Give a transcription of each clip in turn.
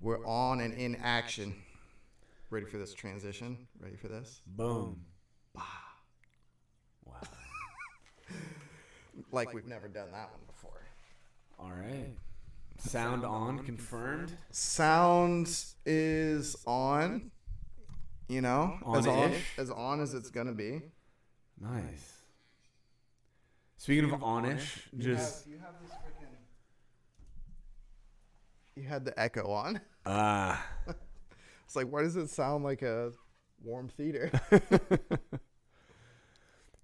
We're on and in action. Ready for this transition? Ready for this? Boom. Wow. Like we've never done that one before. All right. Sound on, confirmed. Sound is on. You know, as on as it's gonna be. Nice. Speaking of on-ish, you have this freaking. You had the echo on. It's like, why does it sound like a warm theater?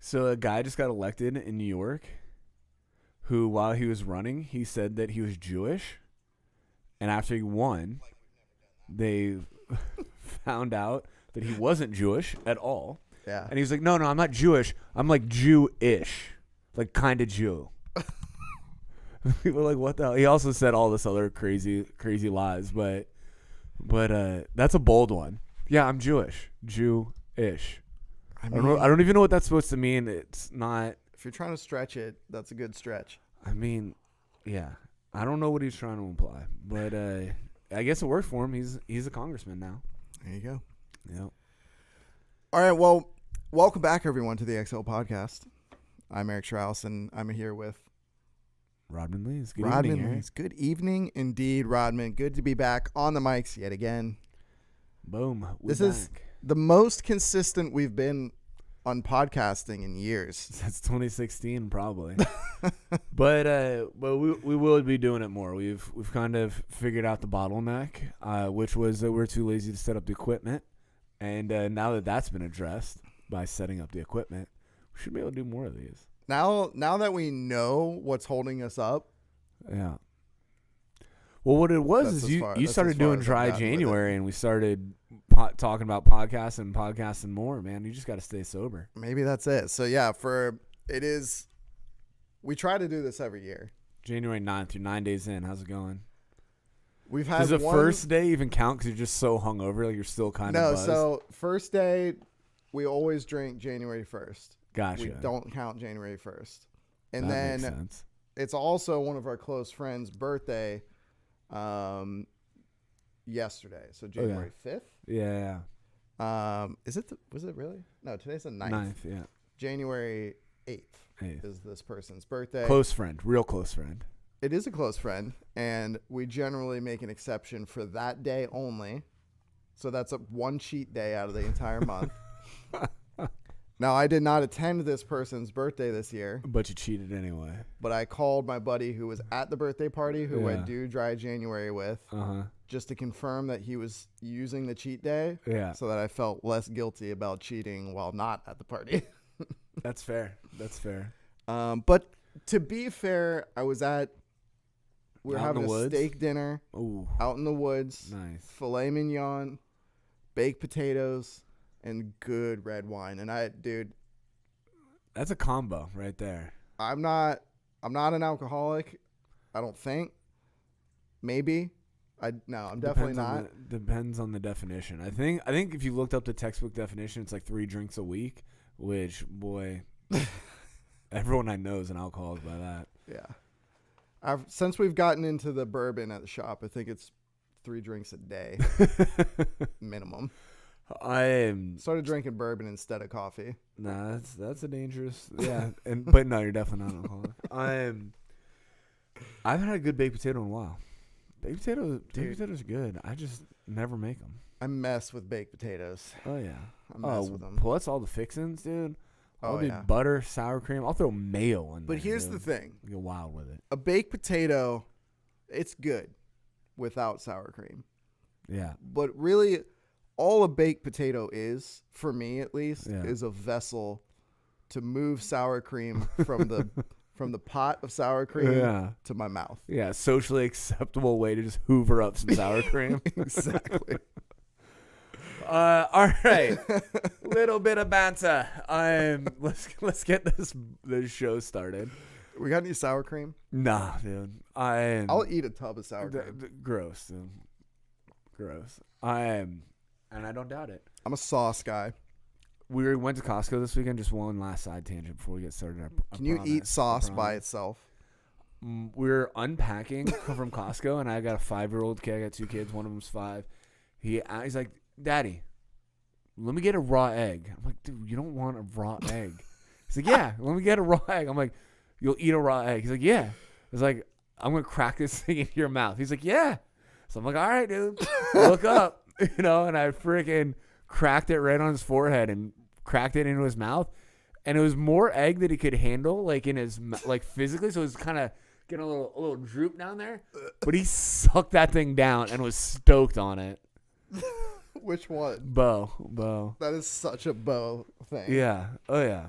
So a guy just got elected in New York who, while he was running, he said that he was Jewish. And after he won, they found out that he wasn't Jewish at all. Yeah. And he was like, no, I'm not Jewish. I'm like Jew-ish. Like kind of Jew. People were like, what the hell? He also said all this other crazy lies, but that's a bold one. Yeah, I'm Jewish. Jew-ish. I don't even know what that's supposed to mean. It's not. If you're trying to stretch it, that's a good stretch. I mean, yeah. I don't know what he's trying to imply, but I guess it worked for him. He's a congressman now. There you go. Yep. All right. Well, welcome back, everyone, to the Xhale Podcast. I'm Eric Xhale, and I'm here with Rodman Lees. Good Rodman evening, Eric. Lees. Good evening, indeed, Rodman. Good to be back on the mics yet again. Boom. This is the most consistent we've been on podcasting in years. Since 2016, probably. but we will be doing it more. We've kind of figured out the bottleneck, which was that we're too lazy to set up the equipment. And now that that's been addressed by setting up the equipment, we should be able to do more of these. Now that we know what's holding us up. Yeah. Well, what it was is you started doing dry January, and we started talking about podcasting more, man. You just got to stay sober. Maybe that's it. So, yeah, we try to do this every year. January 9th, you're 9 days in. How's it going? We've had Does the first day even count because you're just so hungover? Like you're still kind of buzzed? No, so first day, we always drink January 1st. Gotcha. We don't count January 1st. And that makes then sense. It's also one of our close friends' birthday yesterday. So January 5th? Yeah. Was it really? No, today's the 9th. 9th, yeah. January 8th is this person's birthday. Close friend. Real close friend. It is a close friend, and we generally make an exception for that day only. So that's one cheat day out of the entire month. Now, I did not attend this person's birthday this year. But you cheated anyway. But I called my buddy who was at the birthday party, who I do dry January with, just to confirm that he was using the cheat day, so that I felt less guilty about cheating while not at the party. That's fair. But to be fair, we were having a steak dinner out in the woods. Nice. Filet mignon, baked potatoes, and good red wine. And dude, that's a combo right there. I'm not an alcoholic. I don't think. Maybe. I'm definitely not. Depends on the definition. I think if you looked up the textbook definition, it's like 3 drinks a week, which, boy, everyone I know is an alcoholic by that. Yeah. Since we've gotten into the bourbon at the shop, I think it's 3 drinks a day minimum. I started drinking bourbon instead of coffee. Nah, that's a dangerous. Yeah, but no, you're definitely not an alcoholic. I've had a good baked potato in a while. Baked potatoes are good. I just never make them. I mess with baked potatoes. Oh yeah, I mess with them. Plus all the fixins, dude. I'll do butter, sour cream. I'll throw mayo in there. But here's the thing. Go wild with it. A baked potato, it's good without sour cream. Yeah. But really, all a baked potato is, for me at least, is a vessel to move sour cream from the pot of sour cream to my mouth. Yeah, socially acceptable way to just hoover up some sour cream. Exactly. All right, little bit of banter. Let's get this show started. We got any sour cream? Nah, dude. I'll eat a tub of sour cream. Gross, dude. Gross. And I don't doubt it. I'm a sauce guy. We went to Costco this weekend. Just one last side tangent before we get started. Can you eat sauce by itself? we're unpacking from Costco, and I got a 5-year-old kid. I got 2 kids. One of them's 5. He's like, Daddy, let me get a raw egg. I'm like, dude, you don't want a raw egg. He's like, yeah, let me get a raw egg. I'm like, you'll eat a raw egg. He's like, yeah. I was like, I'm going to crack this thing into your mouth. He's like, yeah. So I'm like, all right, dude, look up, and I freaking cracked it right on his forehead and cracked it into his mouth. And it was more egg that he could handle, like in his, like physically. So it was kind of getting a little droop down there. But he sucked that thing down and was stoked on it. Which one? Bo. That is such a Bo thing. Yeah. Oh, yeah.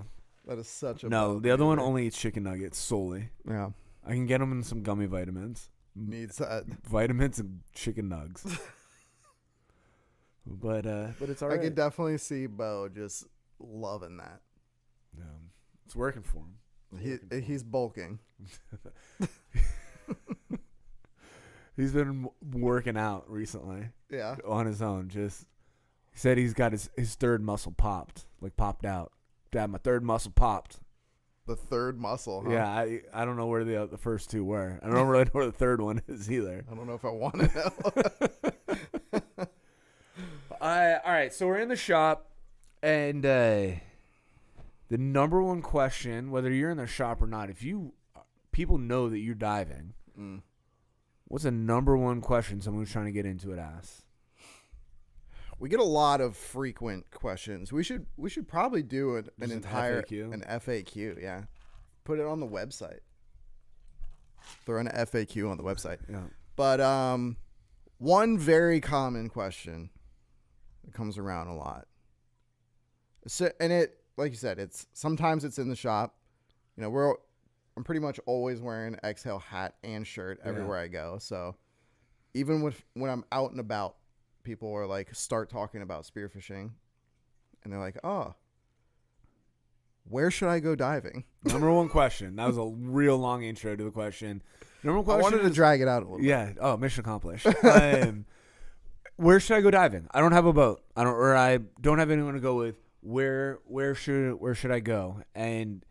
That is such a No, Bo the other thing. one only eats chicken nuggets solely. Yeah. I can get him in some gummy vitamins. Needs that. Vitamins and chicken nugs. But it's all right. I could definitely see Bo just loving that. Yeah. It's working for him. He's bulking. He's been working out recently. Yeah. On his own. He said he's got his third muscle popped out. Dad, my third muscle popped. The third muscle, huh? Yeah, I don't know where the first 2 were. I don't really know where the third one is either. I don't know if I want to know. All right, so we're in the shop, and the number one question, whether you're in the shop or not, if people know that you're diving, what's the number one question someone who's trying to get into it asks? We get a lot of frequent questions. We should probably do an entire FAQ. Yeah, put it on the website. Throw an FAQ on the website. Yeah. But one very common question that comes around a lot. So, and it, like you said, sometimes it's in the shop. I'm pretty much always wearing an Xhale hat and shirt everywhere I go. So even when I'm out and about, people are like, start talking about spearfishing, and they're like, oh, where should I go diving? Number one question. That was a real long intro to the question. Number one question. I wanted to drag it out a little bit. Yeah. Oh, mission accomplished. Where should I go diving? I don't have a boat. I don't have anyone to go with. Where should I go? And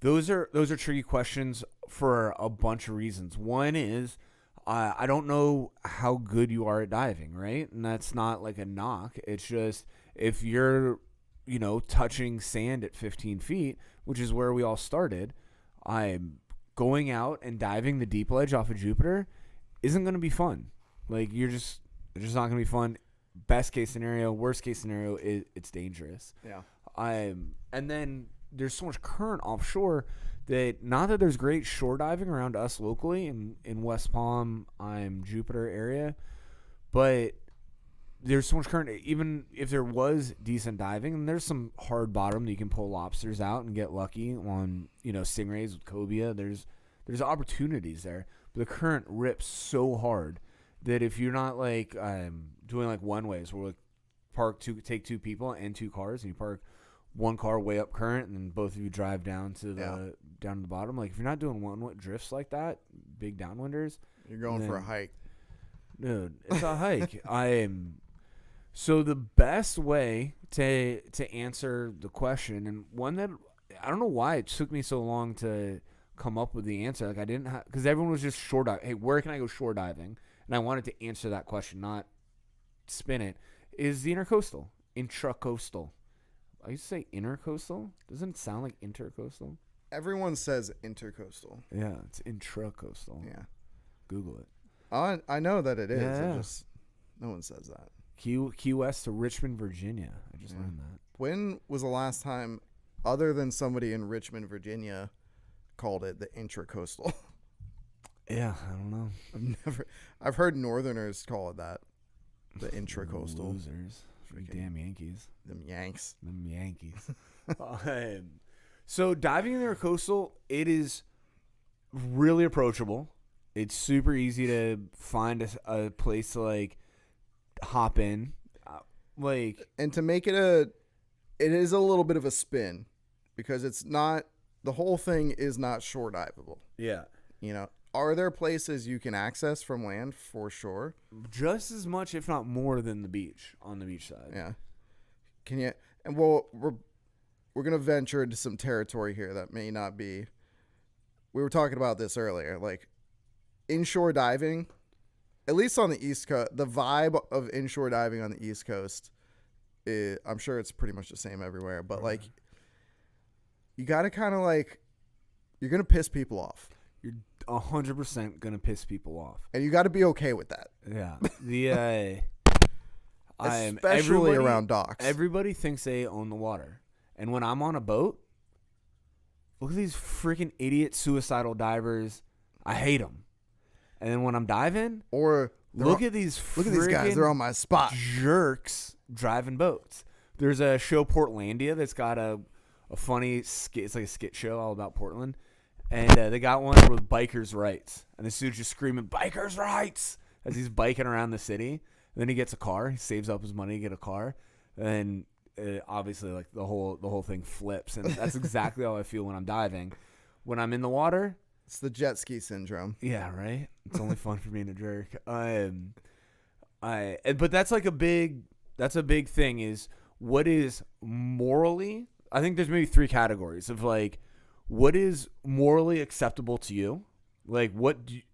those are tricky questions for a bunch of reasons. One is, I don't know how good you are at diving, right? And that's not like a knock. It's just if you're, touching sand at 15 feet, which is where we all started, I'm going out and diving the deep ledge off of Jupiter isn't going to be fun. Like it's just not going to be fun. Best case scenario, worst case scenario, it's dangerous. Yeah. And then there's so much current offshore that not that there's great shore diving around us locally in West Palm, Jupiter area, but there's so much current. Even if there was decent diving, and there's some hard bottom that you can pull lobsters out and get lucky on, stingrays with cobia. There's opportunities there, but the current rips so hard that if you're not like doing like one ways where we take 2 people and 2 cars, and you park one car way up current, and then both of you drive down to the bottom. Like if you're not doing one drifts like that, big downwinders, you're going for a hike, dude. It's a hike. So the best way to answer the question, and one that I don't know why it took me so long to come up with the answer. Like I didn't have, because everyone was just shore diving. Hey, where can I go shore diving? And I wanted to answer that question, not spin it. Is the intracoastal? I used to say intercoastal. Doesn't it sound like intercoastal? Everyone says intercoastal. Yeah, it's intracoastal. Yeah. Google it. I know that it is. Yeah. Just no one says that. Key West to Richmond, Virginia. I just learned that. When was the last time, other than somebody in Richmond, Virginia, called it the intracoastal? Yeah, I don't know. I've heard Northerners call it that. The intracoastal. Losers. Damn Yankees. Them Yanks. So diving in the coastal, it is really approachable. It's super easy to find a place to like hop in. And to make it is a little bit of a spin, because it's not, the whole thing is not shore diveable. Yeah. Are there places you can access from land? For sure. Just as much, if not more, than the beach, on the beach side. Yeah. Can you? And we're going to venture into some territory here that may not be. we were talking about this earlier. Like inshore diving, at least on the East Coast, the vibe of inshore diving on the East Coast, I'm sure it's pretty much the same everywhere. But like, you got to kind of like, you're gonna piss people off. You're 100% gonna piss people off, and you got to be okay with that. Yeah. Especially around docks. Everybody thinks they own the water. And when I'm on a boat, look at these freaking idiot suicidal divers. I hate them. And then when I'm diving, look at these guys. They're on my spot. Jerks driving boats. There's a show, Portlandia, that's got a funny skit. It's like a skit show all about Portland. And they got one with bikers' rights. And this dude's just screaming, bikers' rights, as he's biking around the city. Then he gets a car. He saves up his money to get a car, and obviously, like the whole thing flips. And that's exactly how I feel when I'm diving. When I'm in the water, it's the jet ski syndrome. Yeah, right. It's only fun for being a jerk. But that's like a big thing. Is what is morally? I think there's maybe 3 categories of like what is morally acceptable to you. Like,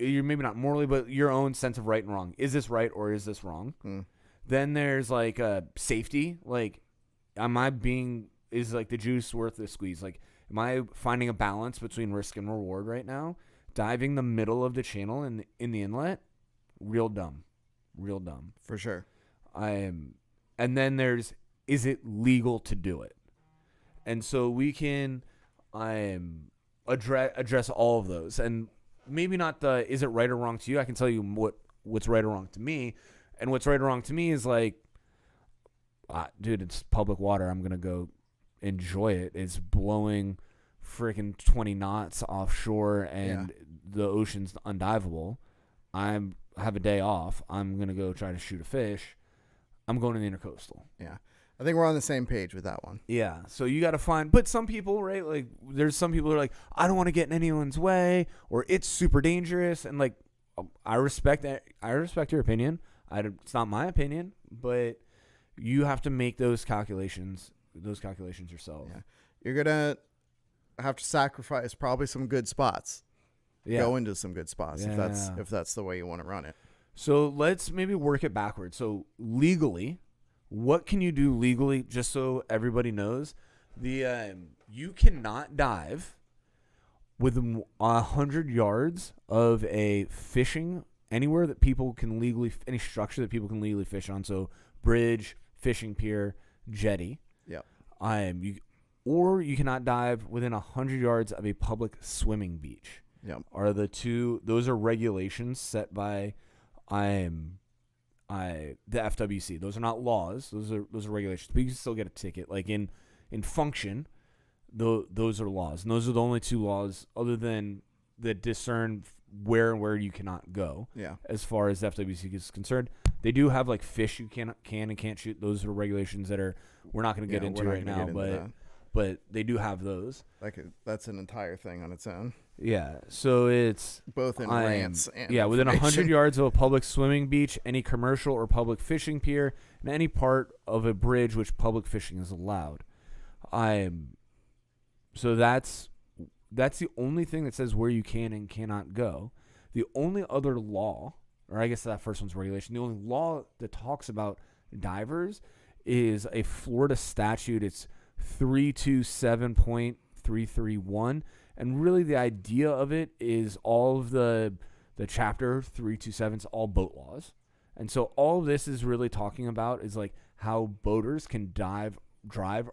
you're maybe not morally, but your own sense of right and wrong. Is this right or is this wrong? Then there's, like, safety. Like, is, like, the juice worth the squeeze? Like, am I finding a balance between risk and reward right now? Diving the middle of the channel in the inlet? Real dumb. Real dumb. For sure. And then there's, is it legal to do it? And so we can address all of those. And maybe not is it right or wrong to you? I can tell you what's right or wrong to me. And what's right or wrong to me is like, dude, it's public water. I'm going to go enjoy it. It's blowing freaking 20 knots offshore and the ocean's undivable. I have a day off. I'm going to go try to shoot a fish. I'm going to the intercoastal. Yeah. I think we're on the same page with that one. Yeah. So you got to find, but some people, right? Like there's some people who are like, I don't want to get in anyone's way, or it's super dangerous. And like, I respect that. I respect your opinion. It's not my opinion, but you have to make those calculations yourself. Yeah. You're going to have to sacrifice probably some good spots. Yeah. Go into some good spots if that's the way you want to run it. So let's maybe work it backwards. So legally, what can you do legally, just so everybody knows? You cannot dive within 100 yards of a fishing, anywhere that people can legally, any structure that people can legally fish on. So bridge, fishing pier, jetty. Yep. Or you cannot dive within 100 yards of a public swimming beach. Yep. Those are regulations set by the FWC. Those are not laws. Those are regulations. But you can still get a ticket. Like in function, those are laws. And those are the only 2 laws other than that discern where you cannot go. Yeah. As far as FWC is concerned, they do have like fish you can and can't shoot. Those are regulations that we're not going to get into right now. But they do have those. That's an entire thing on its own. Yeah, so it's both in rants and within 100 yards of a public swimming beach, any commercial or public fishing pier, and any part of a bridge which public fishing is allowed. So that's the only thing that says where you can and cannot go. The only other law, or I guess that first one's regulation, the only law that talks about divers is a Florida statute. It's 327.331. And really the idea of it is all of the chapter 327 is all boat laws. And so all of this is really talking about is like how boaters can drive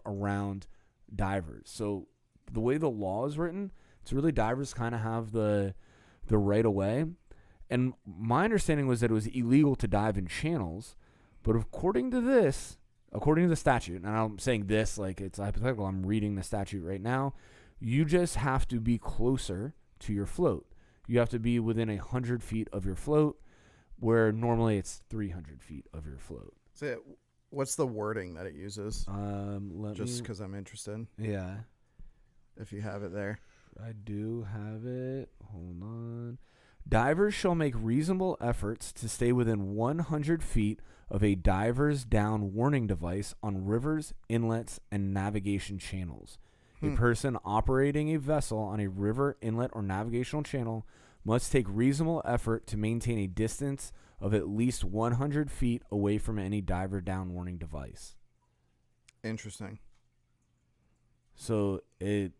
around divers. So the way the law is written, it's really divers kind of have the right of way. And my understanding was that it was illegal to dive in channels, but according to the statute, and I'm saying this like it's hypothetical, I'm reading the statute right now, you just have to be closer to your float. You have to be within 100 feet of your float, where normally it's 300 feet of your float. So what's the wording that it uses? Just because I'm interested. Yeah. If you have it there. I do have it. Hold on. Divers shall make reasonable efforts to stay within 100 feet of a diver's down warning device on rivers, inlets, and navigation channels, A person operating a vessel on a river, inlet, or navigational channel must take reasonable effort to maintain a distance of at least 100 feet away from any diver down warning device. Interesting. So it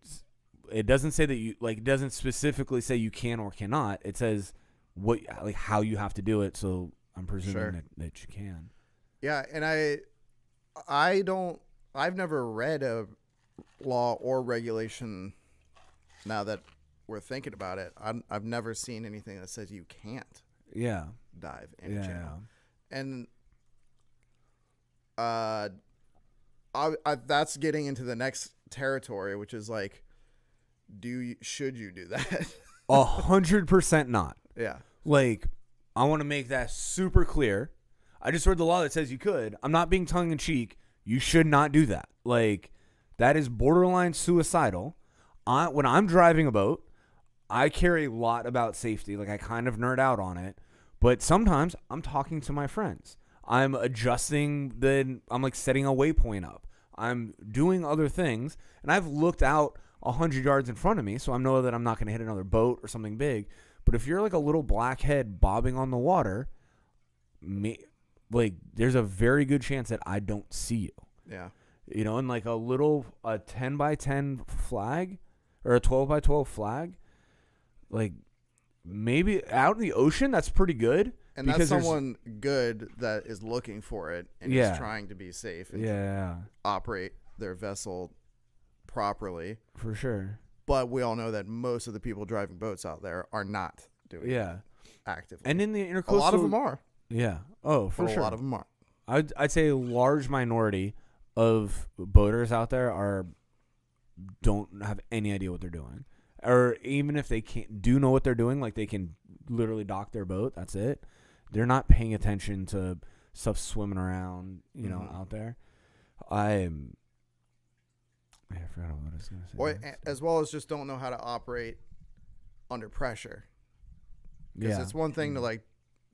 doesn't say that you like. It doesn't specifically say you can or cannot. It says how you have to do it. So I'm presuming that you can. Yeah, and I've never read a law or regulation. Now that we're thinking about it, I've never seen anything that says you can't. Yeah. Dive in a channel. And that's getting into the next territory, which is like, should you do that? 100% not. Yeah. Like, I want to make that super clear. I just read the law that says you could. I'm not being tongue in cheek. You should not do that. Like, that is borderline suicidal. When I'm driving a boat, I care a lot about safety. Like, I kind of nerd out on it. But sometimes I'm talking to my friends. I'm adjusting I'm like setting a waypoint up. I'm doing other things. And I've looked out 100 yards in front of me, so I know that I'm not going to hit another boat or something big. But if you're like a little black head bobbing on the water, there's a very good chance that I don't see you. Yeah. You know, and like a 10 by 10 flag or a 12 by 12 flag, like maybe out in the ocean, that's pretty good. And that's someone good that is looking for it and is trying to be safe and operate their vessel properly. For sure. But we all know that most of the people driving boats out there are not doing it actively. And in the intercoastal... A lot of them are. Yeah. Oh, for sure. A lot of them are. I'd say a large minority of boaters out there don't have any idea what they're doing. Or even if they do know what they're doing, like they can literally dock their boat, that's it. They're not paying attention to stuff swimming around, out there. I forgot what I was going to say. Or, as well as just don't know how to operate under pressure. Because it's one thing to like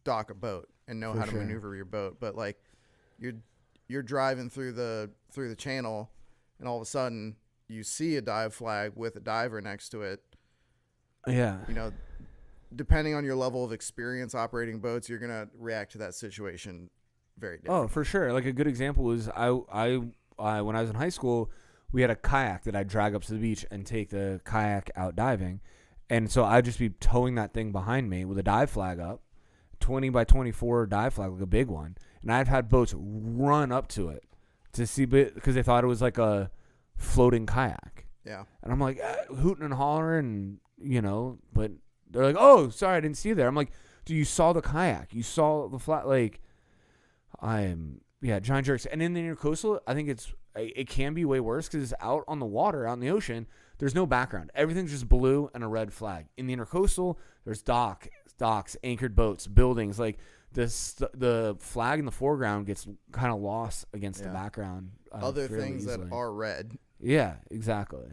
dock a boat and know how to maneuver your boat, but like you're driving through the channel, and all of a sudden you see a dive flag with a diver next to it. Yeah. Depending on your level of experience operating boats, you're gonna react to that situation very differently. Oh, for sure. Like a good example is I when I was in high school, we had a kayak that I'd drag up to the beach and take the kayak out diving. And so I'd just be towing that thing behind me with a dive flag up, 20 by 24 dive flag, like a big one. And I've had boats run up to it to see, because they thought it was like a floating kayak. Yeah. And I'm like, hooting and hollering, but they're like, oh, sorry, I didn't see you there. I'm like, dude, you saw the kayak. You saw the flat, like, giant jerks. And in the intercoastal, I think it can be way worse because it's out on the water, out in the ocean. There's no background. Everything's just blue and a red flag. In the intercoastal, there's docks, anchored boats, buildings. Like the flag in the foreground gets kind of lost against the background. Other things easily. That are red. Yeah, exactly.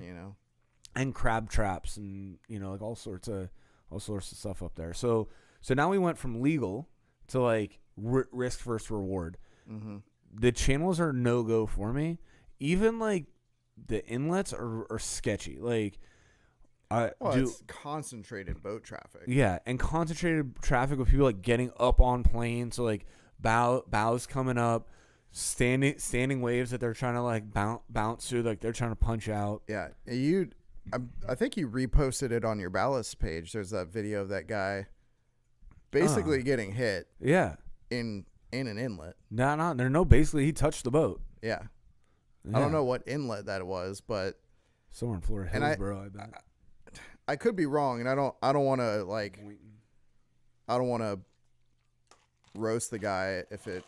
And crab traps and like all sorts of stuff up there. So now we went from legal to like risk versus reward. Mm-hmm. The channels are no go for me. Even like the inlets are sketchy. Like, it's concentrated boat traffic. Yeah, and concentrated traffic with people like getting up on planes. So like bows coming up, standing waves that they're trying to like bounce through. Like they're trying to punch out. Yeah, I think you reposted it on your ballast page. There's that video of that guy basically getting hit. Yeah. In an inlet. No. Basically, he touched the boat. Yeah. I don't know what inlet that was, but somewhere in Florida, Hillsborough, I bet. I could be wrong, and I don't want to roast the guy if it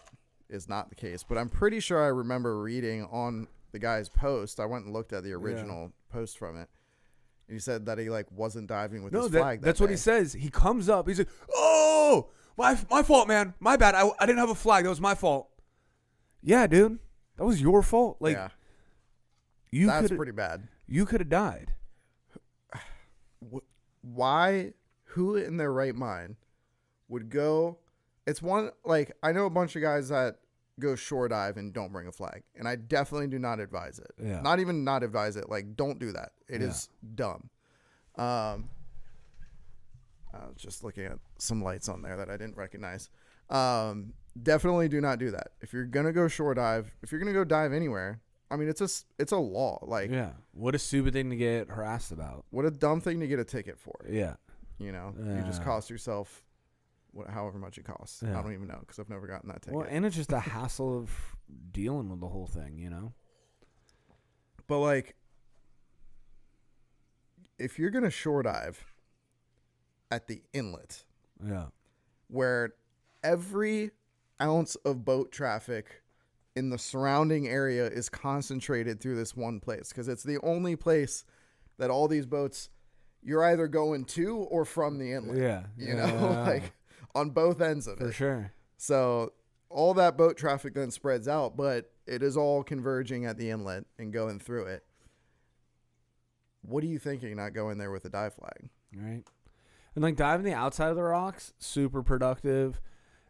is not the case. But I'm pretty sure I remember reading on the guy's post. I went and looked at the original post from it. And he said that he like wasn't diving with his flag. That's what he says. He comes up. He's like, "Oh, my fault, man. My bad. I didn't have a flag. That was my fault." Yeah, dude. That was your fault. Like, that's pretty bad. You could have died. Why? Who in their right mind would go? It's one, like, I know a bunch of guys that go shore dive and don't bring a flag. And I definitely do not advise it. Yeah. Not even not advise it. Like, don't do that. It is dumb. I was just looking at some lights on there that I didn't recognize. Definitely do not do that. If you're going to go shore dive, if you're going to go dive anywhere, I mean, it's a law. Like, yeah. What a stupid thing to get harassed about. What a dumb thing to get a ticket for. Yeah. You know, you just cost yourself however much it costs. I don't even know because I've never gotten that ticket. Well, and it's just a hassle of dealing with the whole thing, you know? But, like, if you're going to shore dive at the inlet, where every ounce of boat traffic in the surrounding area is concentrated through this one place, because it's the only place that all these boats, you're either going to or from the inlet. Yeah. You know, like on both ends of it. For sure. So all that boat traffic then spreads out, but it is all converging at the inlet and going through it. What are you thinking not going there with a dive flag? Right. And like diving the outside of the rocks, super productive.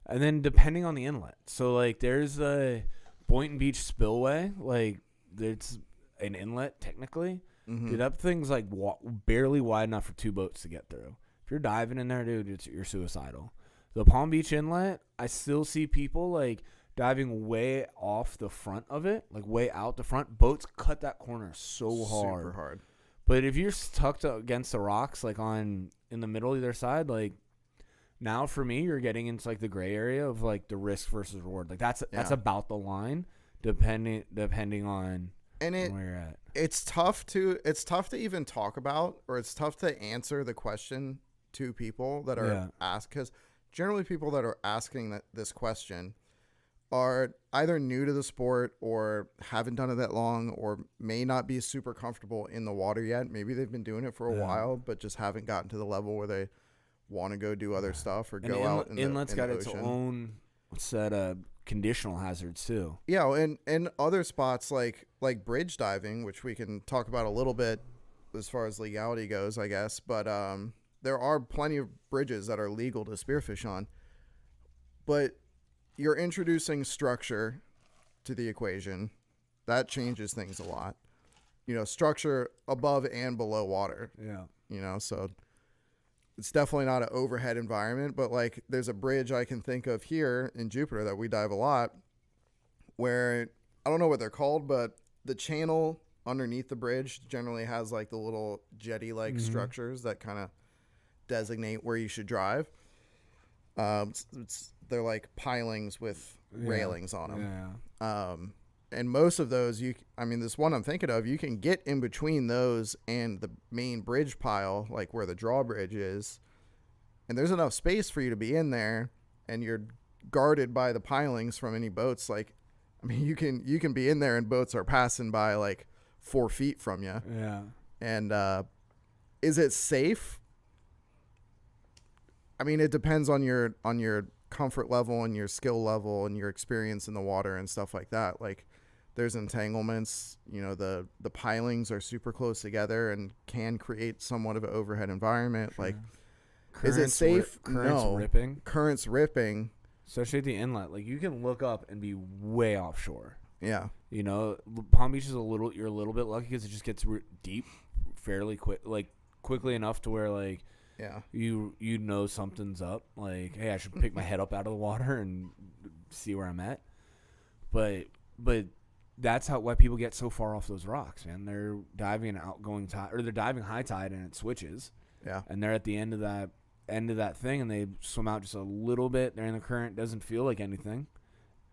And then depending on the inlet. So like there's a Boynton Beach spillway. Like it's an inlet technically. Mm-hmm. Dude, that thing's like barely wide enough for two boats to get through. If you're diving in there, dude, you're suicidal. The Palm Beach Inlet, I still see people like diving way off the front of it, like way out the front. Boats cut that corner so hard. Super hard. But if you're tucked against the rocks, like in the middle either side, like now for me, you're getting into like the gray area of like the risk versus reward. Like that's about the line, depending on where you're at. It's tough to even talk about, or it's tough to answer the question to people that are asked, because generally people that are asking this question are either new to the sport or haven't done it that long, or may not be super comfortable in the water yet. Maybe they've been doing it for a while, but just haven't gotten to the level where they want to go do other stuff or go out in the inlet's got ocean. its own set of conditional hazards too. Yeah, and other spots like bridge diving, which we can talk about a little bit as far as legality goes, I guess. But there are plenty of bridges that are legal to spearfish on. But you're introducing structure to the equation. That changes things a lot. You know, structure above and below water. Yeah. You know, so it's definitely not an overhead environment, but like there's a bridge I can think of here in Jupiter that we dive a lot, where I don't know what they're called, but the channel underneath the bridge generally has like the little jetty-like structures that kind of designate where you should drive. They're like pilings with railings on them. Yeah. And most of those, this one I'm thinking of, you can get in between those and the main bridge pile, like where the drawbridge is. And there's enough space for you to be in there, and you're guarded by the pilings from any boats. Like, I mean, you can be in there and boats are passing by like 4 feet from you. Yeah. And is it safe? I mean, it depends on your comfort level and your skill level and your experience in the water and stuff like that. Like, there's entanglements, you know, the pilings are super close together and can create somewhat of an overhead environment. Sure. Like, is it safe? Currents ripping. Especially at the inlet. Like, you can look up and be way offshore. Yeah. You know, Palm Beach is you're a little bit lucky because it just gets deep fairly quickly enough to where, like, yeah, you know something's up. Like, hey, I should pick my head up out of the water and see where I'm at. But that's why people get so far off those rocks, man. They're diving an outgoing tide, or they're diving high tide and it switches. Yeah. And they're at the end of that thing and they swim out just a little bit. They're in the current, doesn't feel like anything.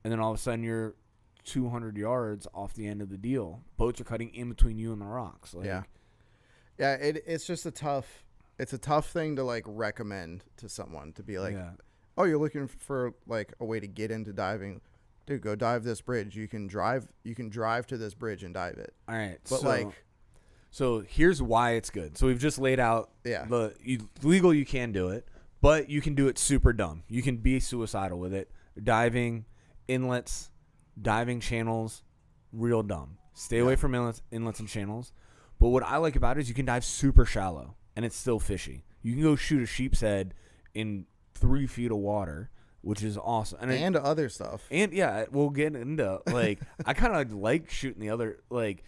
And then all of a sudden you're 200 yards off the end of the deal. Boats are cutting in between you and the rocks. Like, yeah. Yeah, it's just a tough thing to like recommend to someone, to be like, oh, you're looking for like a way to get into diving. Dude, go dive this bridge. You can drive to this bridge and dive it. All right. But so here's why it's good. So we've just laid out legal, you can do it, but you can do it super dumb. You can be suicidal with it. Diving, inlets, diving channels, real dumb. Stay away from inlets and channels. But what I like about it is you can dive super shallow and it's still fishy. You can go shoot a sheep's head in 3 feet of water, which is awesome. And other stuff. And yeah, we'll get into like I kind of like shooting the other like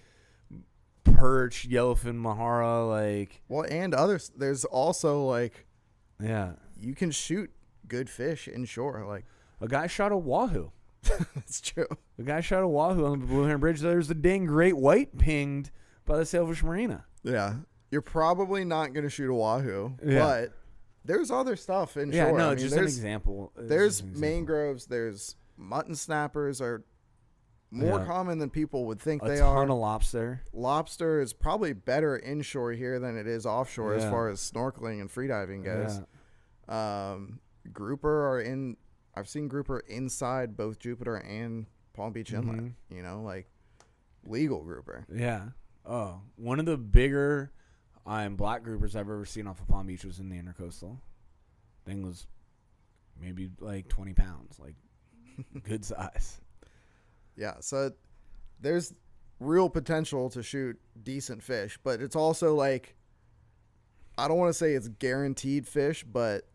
perch, yellowfin, mahara, like and others. There's also like you can shoot good fish inshore. Like a guy shot a wahoo. That's true. A guy shot a wahoo on the Blue Heron Bridge. There's the dang great white pinged by the Sailfish Marina. Yeah, you're probably not going to shoot a wahoo, but there's other stuff inshore. Yeah, no, just an example. There's mangroves. There's mutton snappers are more common than people would think they are. A ton of lobster. Lobster is probably better inshore here than it is offshore as far as snorkeling and freediving goes. Grouper are in. I've seen grouper inside both Jupiter and Palm Beach Inlet. You know, like legal grouper. Yeah. Oh, one of the bigger black groupers I've ever seen off of Palm Beach was in the Intercoastal. Thing was maybe like 20 pounds, like good size. Yeah, so there's real potential to shoot decent fish, but it's also like, I don't want to say it's guaranteed fish, but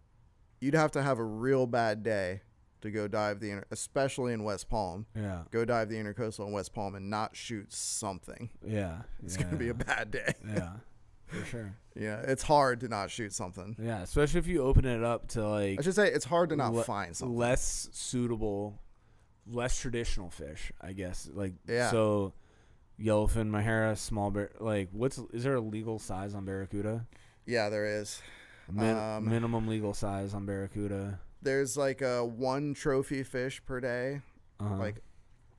you'd have to have a real bad day to go dive especially in West Palm. Yeah. Go dive the Intercoastal in West Palm and not shoot something. Yeah. It's going to be a bad day. Yeah, for sure. Yeah, it's hard to not shoot something. Yeah, especially if you open it up to like... I should say it's hard to not find something. Less suitable, less traditional fish, I guess. Like, yeah. So, yellowfin, mahara, small bear... Like, is there a legal size on barracuda? Yeah, there is. Minimum legal size on barracuda. There's like a 1 trophy fish per day, like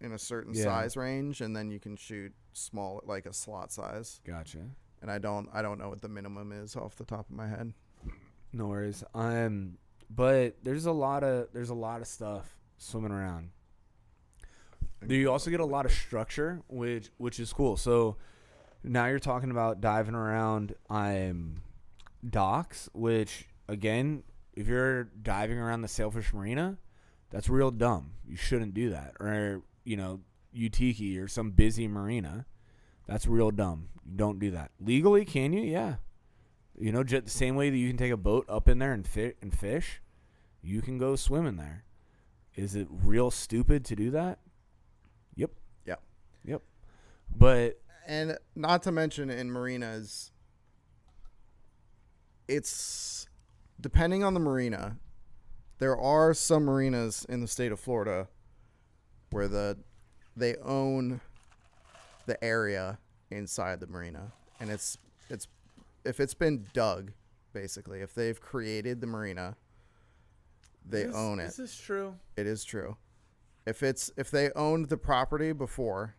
in a certain size range, and then you can shoot small, like a slot size. Gotcha. And I don't know what the minimum is off the top of my head. No worries. But there's a lot of stuff swimming around. You also get a lot of structure, which is cool. So now you're talking about diving around docks, which again, if you're diving around the Sailfish Marina, that's real dumb. You shouldn't do that. Or, Utiki or some busy marina, that's real dumb. You don't do that. Legally, can you? Yeah. Just the same way that you can take a boat up in there and fish, you can go swim in there. Is it real stupid to do that? Yep. Yeah. Yep. But... And not to mention in marinas, it's... Depending on the marina, there are some marinas in the state of Florida where they own the area inside the marina, and it's if it's been dug, basically, if they've created the marina, they own it. Is this true? It is true. If they owned the property before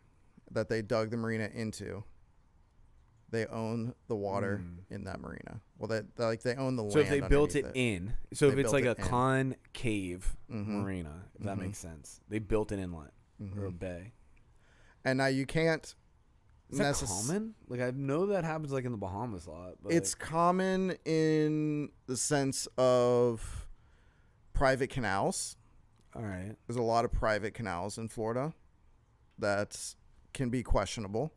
that they dug the marina into, they own the water in that marina. Well, they own the land. So if they built it underneath in, so if it's like a concave Mm-hmm. marina, if that makes sense, they built an inlet or a bay. And now you can't. Is that common? Like, I know that happens like in the Bahamas a lot. But it's common in the sense of private canals. All right. There's a lot of private canals in Florida that can be questionable,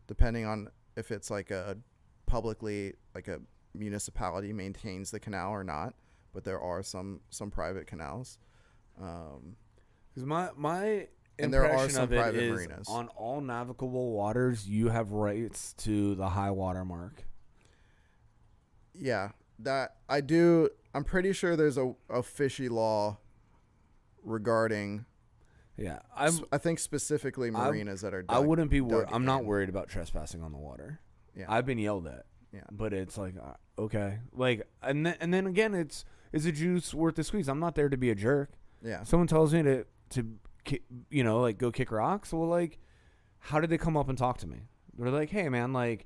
depending on if it's like a publicly, like a municipality maintains the canal or not. But there are some private canals. Because my and there are impression some of it private is marinas. on all navigable waters, you have rights to the high water mark. Yeah, that I do. I'm pretty sure there's a fishy law regarding. Yeah, I think specifically marinas that are. I wouldn't be worried. dug I'm not in. worried about trespassing on the water. Yeah, I've been yelled at. Yeah, but it's like okay, like and then again, is the juice worth the squeeze? I'm not there to be a jerk. Yeah, Someone tells me to like go kick rocks. Well, like, how did they come up and talk to me? They're like, hey man, like,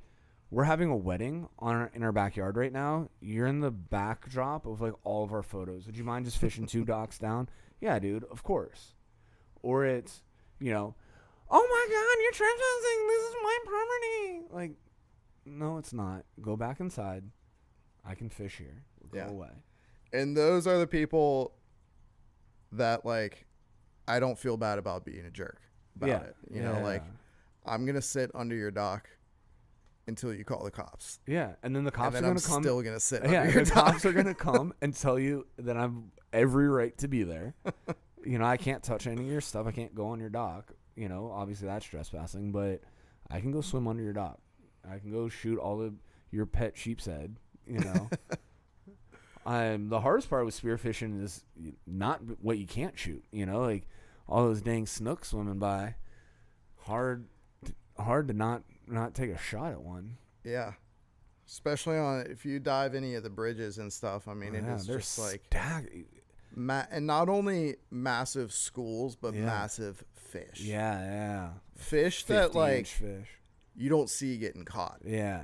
we're having a wedding in our backyard right now. You're in the backdrop of like all of our photos. Would you mind just fishing 2 docks down? Yeah, dude, of course. Or it's, oh my God, you're trespassing. This is my property. Like, no, it's not. Go back inside. I can fish here. Go away. And those are the people that, like, I don't feel bad about being a jerk about it. You know, like, I'm going to sit under your dock until you call the cops. Yeah, and then the cops And then are I'm going to come. still going to sit Yeah, under your the dock. cops are going to come and tell you that I'm every right to be there. I can't touch any of your stuff. I can't go on your dock. Obviously that's trespassing, but I can go swim under your dock. I can go shoot all of your pet sheep's head. The hardest part with spearfishing is not what you can't shoot. Like all those dang snooks swimming by. Hard to not take a shot at one. Yeah. Especially if you dive any of the bridges and stuff. I mean, it is just like and not only massive schools, but massive fish. Yeah. Fish that like fish you don't see getting caught. Yeah,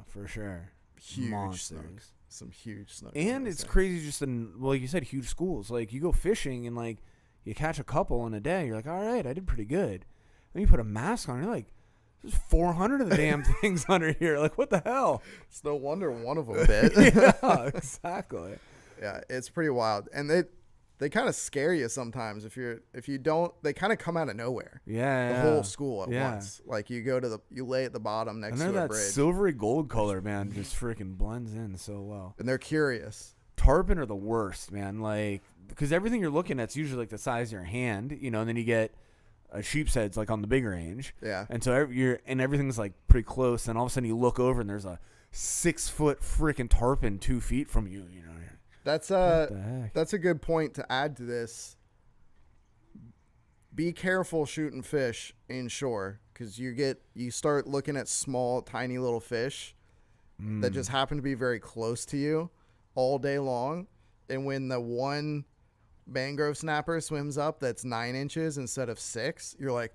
for sure. Huge Monsters. snooks. Some huge snooks. And it's crazy just like you said, huge schools. Like you go fishing and like you catch a couple in a day. You're like, all right, I did pretty good. Then you put a mask on. You're like, there's 400 of the damn things under here. Like, what the hell? It's no wonder one of them bit. Yeah, exactly. Yeah, it's pretty wild. And they kind of scare you sometimes if you don't. They kind of come out of nowhere. Yeah, the whole school at once. Like you lay at the bottom next to a that bridge. Silvery gold color, man, just freaking blends in so well. And they're curious. Tarpon are the worst, man. Like because everything you're looking at's usually like the size of your hand, and then you get a sheep's head's like on the big range. Yeah. And so everything's like pretty close, and all of a sudden you look over and there's a 6-foot freaking tarpon 2 feet from you. That's what the heck? That's a good point to add to this. Be careful shooting fish inshore because you start looking at small, tiny little fish that just happen to be very close to you all day long, and when the one mangrove snapper swims up that's 9 inches instead of 6, you're like,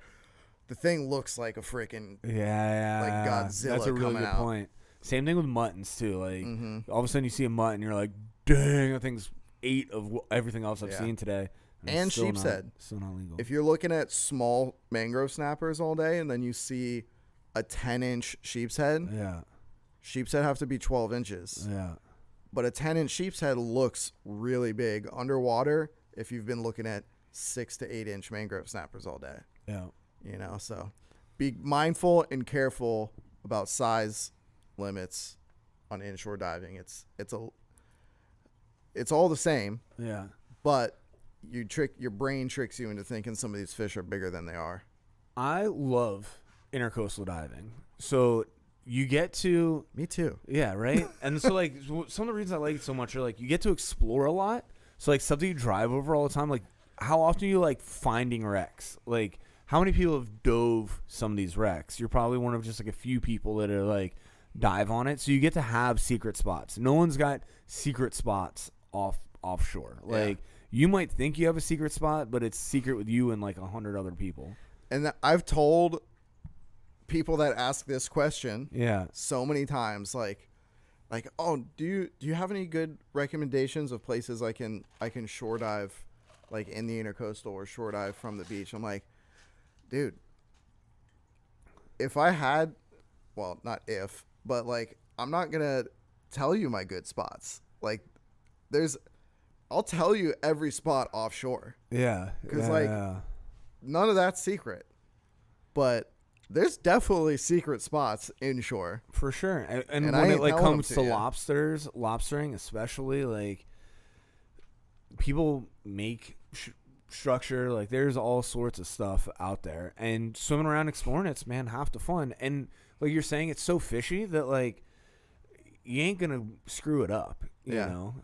the thing looks like a freaking like Godzilla. That's a really coming good out. point. Same thing with muttons too. Like all of a sudden you see a mutton, you're like, dang, that thing's 8 of everything else I've seen today. And sheep's head. Still not legal. If you're looking at small mangrove snappers all day and then you see a 10-inch sheep's head, sheep's head have to be 12 inches. Yeah. But a 10-inch sheep's head looks really big underwater if you've been looking at 6 to 8-inch mangrove snappers all day. Yeah. So be mindful and careful about size limits on inshore diving. It's all the same. Yeah. But your brain tricks you into thinking some of these fish are bigger than they are. I love intercoastal diving. So you get to... Me too. Yeah, right? And so, like, some of the reasons I like it so much are, like, you get to explore a lot. So, like, something you drive over all the time. Like, how often are you, like, finding wrecks? Like, how many people have dove some of these wrecks? You're probably one of just, like, a few people that are, like, dive on it. So you get to have secret spots. No one's got secret spots offshore. Like, you might think you have a secret spot, but it's secret with you and, like, 100 other people. And I've told people that ask this question so many times, like, oh, do you have any good recommendations of places I can shore dive, like in the intercoastal or shore dive from the beach? I'm like, dude, if I had, well, not if, but like, I'm not gonna tell you my good spots. Like, I'll tell you every spot offshore. Yeah, because none of that's secret, but there's definitely secret spots inshore for sure. And when it like comes to lobstering especially, like people make structure, like there's all sorts of stuff out there, and swimming around exploring it's, man, half the fun. And like you're saying, it's so fishy that like you ain't gonna screw it up, you know.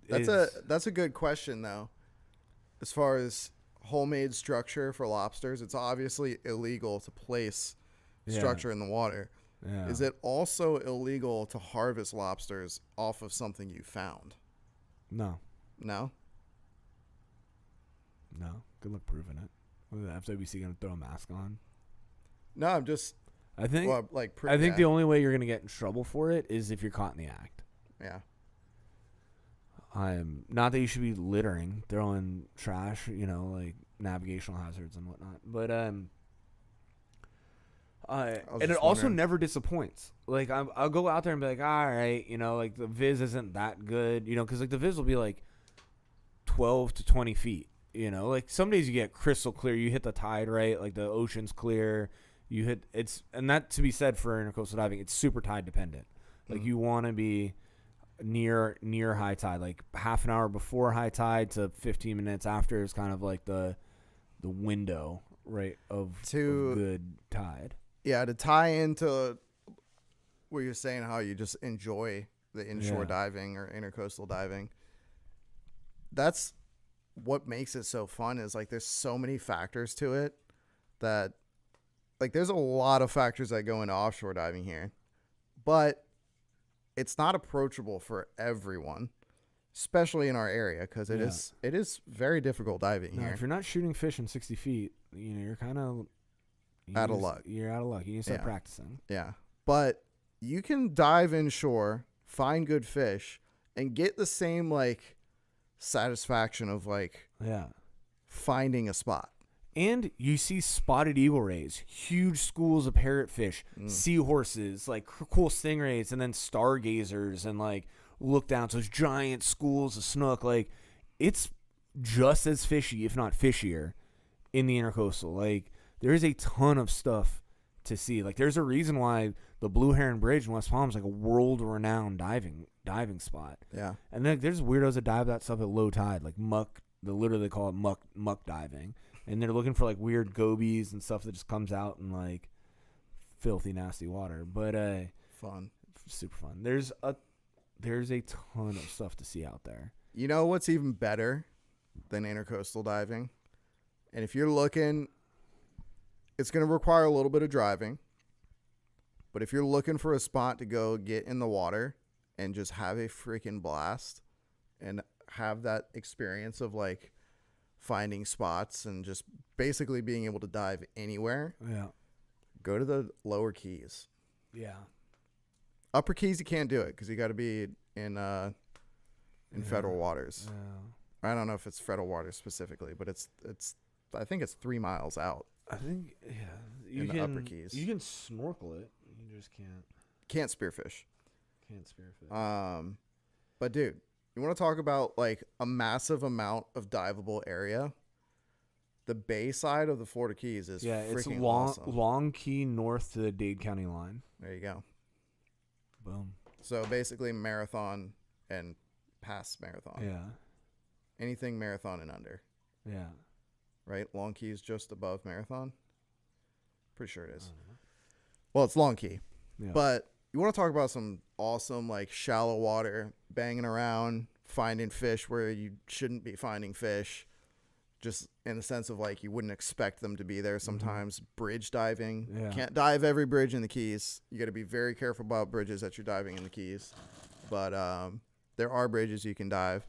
That's a good question though. As far as homemade structure for lobsters, it's obviously illegal to place structure in the water. Yeah. Is it also illegal to harvest lobsters off of something you found? No. Good luck proving it. What, the FWC gonna throw a mask on? No, I'm just. I think the only way you're gonna get in trouble for it is if you're caught in the act. Yeah. Not that you should be littering, throwing trash, like navigational hazards and whatnot. But and it also never disappoints. Like I'll go out there and be like, all right, like the viz isn't that good, because like the viz will be like 12 to 20 feet. Like some days you get crystal clear, you hit the tide right, like the ocean's clear, You hit it's, and that to be said for intercoastal diving, it's super tide dependent. Like you want to be near high tide, like half an hour before high tide to 15 minutes after is kind of like the window, right, of good tide. Yeah, to tie into what you're saying, how you just enjoy the inshore diving or intercoastal diving. That's what makes it so fun, is like there's so many factors to it that like there's a lot of factors that go into offshore diving here, but it's not approachable for everyone, especially in our area, because it is very difficult diving here. If you're not shooting fish in 60 feet, you're kind of out of luck. You're out of luck. You need to start practicing. Yeah, but you can dive inshore, find good fish, and get the same like satisfaction of like finding a spot. And you see spotted eagle rays, huge schools of parrotfish, seahorses, like cool stingrays, and then stargazers, and like look down to those giant schools of snook. Like it's just as fishy, if not fishier, in the intercoastal. Like there is a ton of stuff to see. Like there's a reason why the Blue Heron Bridge in West Palm is like a world-renowned diving spot. Yeah, and then there's weirdos that dive that stuff at low tide, like muck. They call it muck diving. And they're looking for like weird gobies and stuff that just comes out in like filthy, nasty water. But fun, super fun. There's a ton of stuff to see out there. You know what's even better than intercoastal diving? And if you're looking, it's going to require a little bit of driving. But if you're looking for a spot to go get in the water and just have a freaking blast and have that experience of like finding spots and just basically being able to dive anywhere. Yeah. Go to the lower keys. Yeah. Upper keys you can't do it because you got to be in federal waters. Yeah. I don't know if it's federal waters specifically, but it's I think it's 3 miles out. I think you can, the upper keys. You can snorkel it. You just can't spearfish. But dude, you want to talk about like a massive amount of diveable area? The bay side of the Florida Keys is freaking awesome. Long Key north to the Dade County line. There you go. Boom. So basically marathon and past marathon. Yeah. Anything marathon and under. Yeah. Right? Long Key is just above marathon. Pretty sure it is. Well, it's Long Key. Yeah. But you want to talk about some awesome, like, shallow water, banging around, finding fish where you shouldn't be finding fish, just in the sense of, like, you wouldn't expect them to be there sometimes. Bridge diving. Yeah. You can't dive every bridge in the Keys. You got to be very careful about bridges that you're diving in the Keys. But there are bridges you can dive,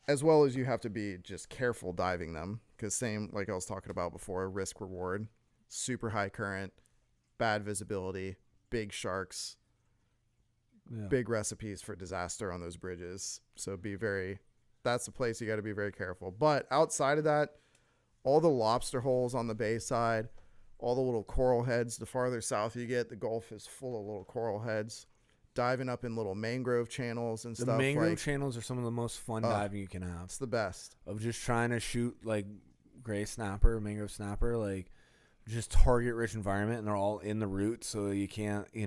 as well as you have to be just careful diving them, because same, like I was talking about before, risk-reward, super high current, bad visibility, big sharks, big recipes for disaster on those bridges. So that's the place you got to be very careful. But outside of that, all the lobster holes on the bay side, all the little coral heads, the farther south you get, the Gulf is full of little coral heads, diving up in little mangrove channels and stuff. The mangrove channels are some of the most fun diving you can have. It's the best. Of just trying to shoot like gray snapper, mangrove snapper, like just target rich environment, and they're all in the root, so you can't, you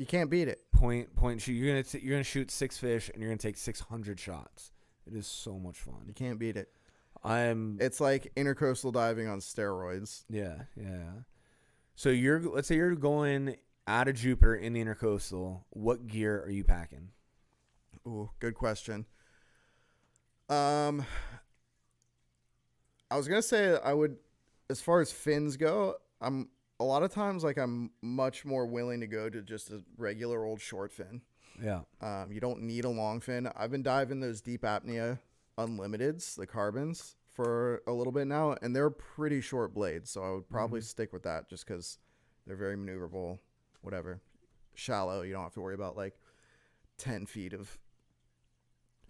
can't beat it. Point shoot. You're gonna shoot 6 fish, and you're gonna take 600 shots. It is so much fun. You can't beat it. It's like intercoastal diving on steroids. Yeah. So let's say you're going out of Jupiter in the intercoastal. What gear are you packing? Ooh, good question. I was gonna say I would. As far as fins go, I'm much more willing to go to just a regular old short fin. Yeah. You don't need a long fin. I've been diving those deep apnea unlimiteds, the carbons, for a little bit now, and they're pretty short blades, so I would probably stick with that just because they're very maneuverable, whatever. Shallow, you don't have to worry about like 10 feet of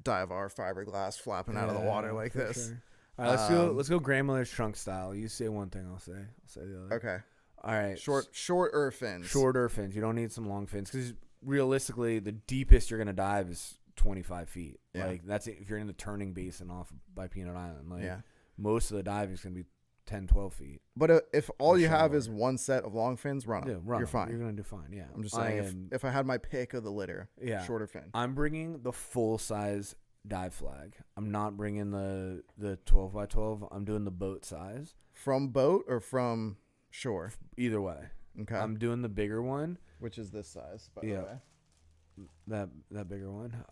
Divar fiberglass flapping out of the water like this. Sure. All right, let's go grandmother's trunk style. You say one thing, I'll say the other. Okay. All right. Shorter fins. Shorter fins. You don't need some long fins, because realistically, the deepest you're gonna dive is 25 feet. Yeah. Like that's if you're in the turning basin off by Peanut Island. Like most of the diving is gonna be 10, 12 feet. But if all Or you have shallower. is one set of long fins, run 'em. Yeah, run You're 'em. fine. You're gonna do fine. Yeah. I'm just saying, if I had my pick of the litter, Yeah. shorter fin. I'm bringing the full size dive flag. I'm not bringing the 12 by 12. I'm doing the boat size. From boat or from shore? Either way. Okay. I'm doing the bigger one. Which is this size, by Yeah. the way. That bigger one.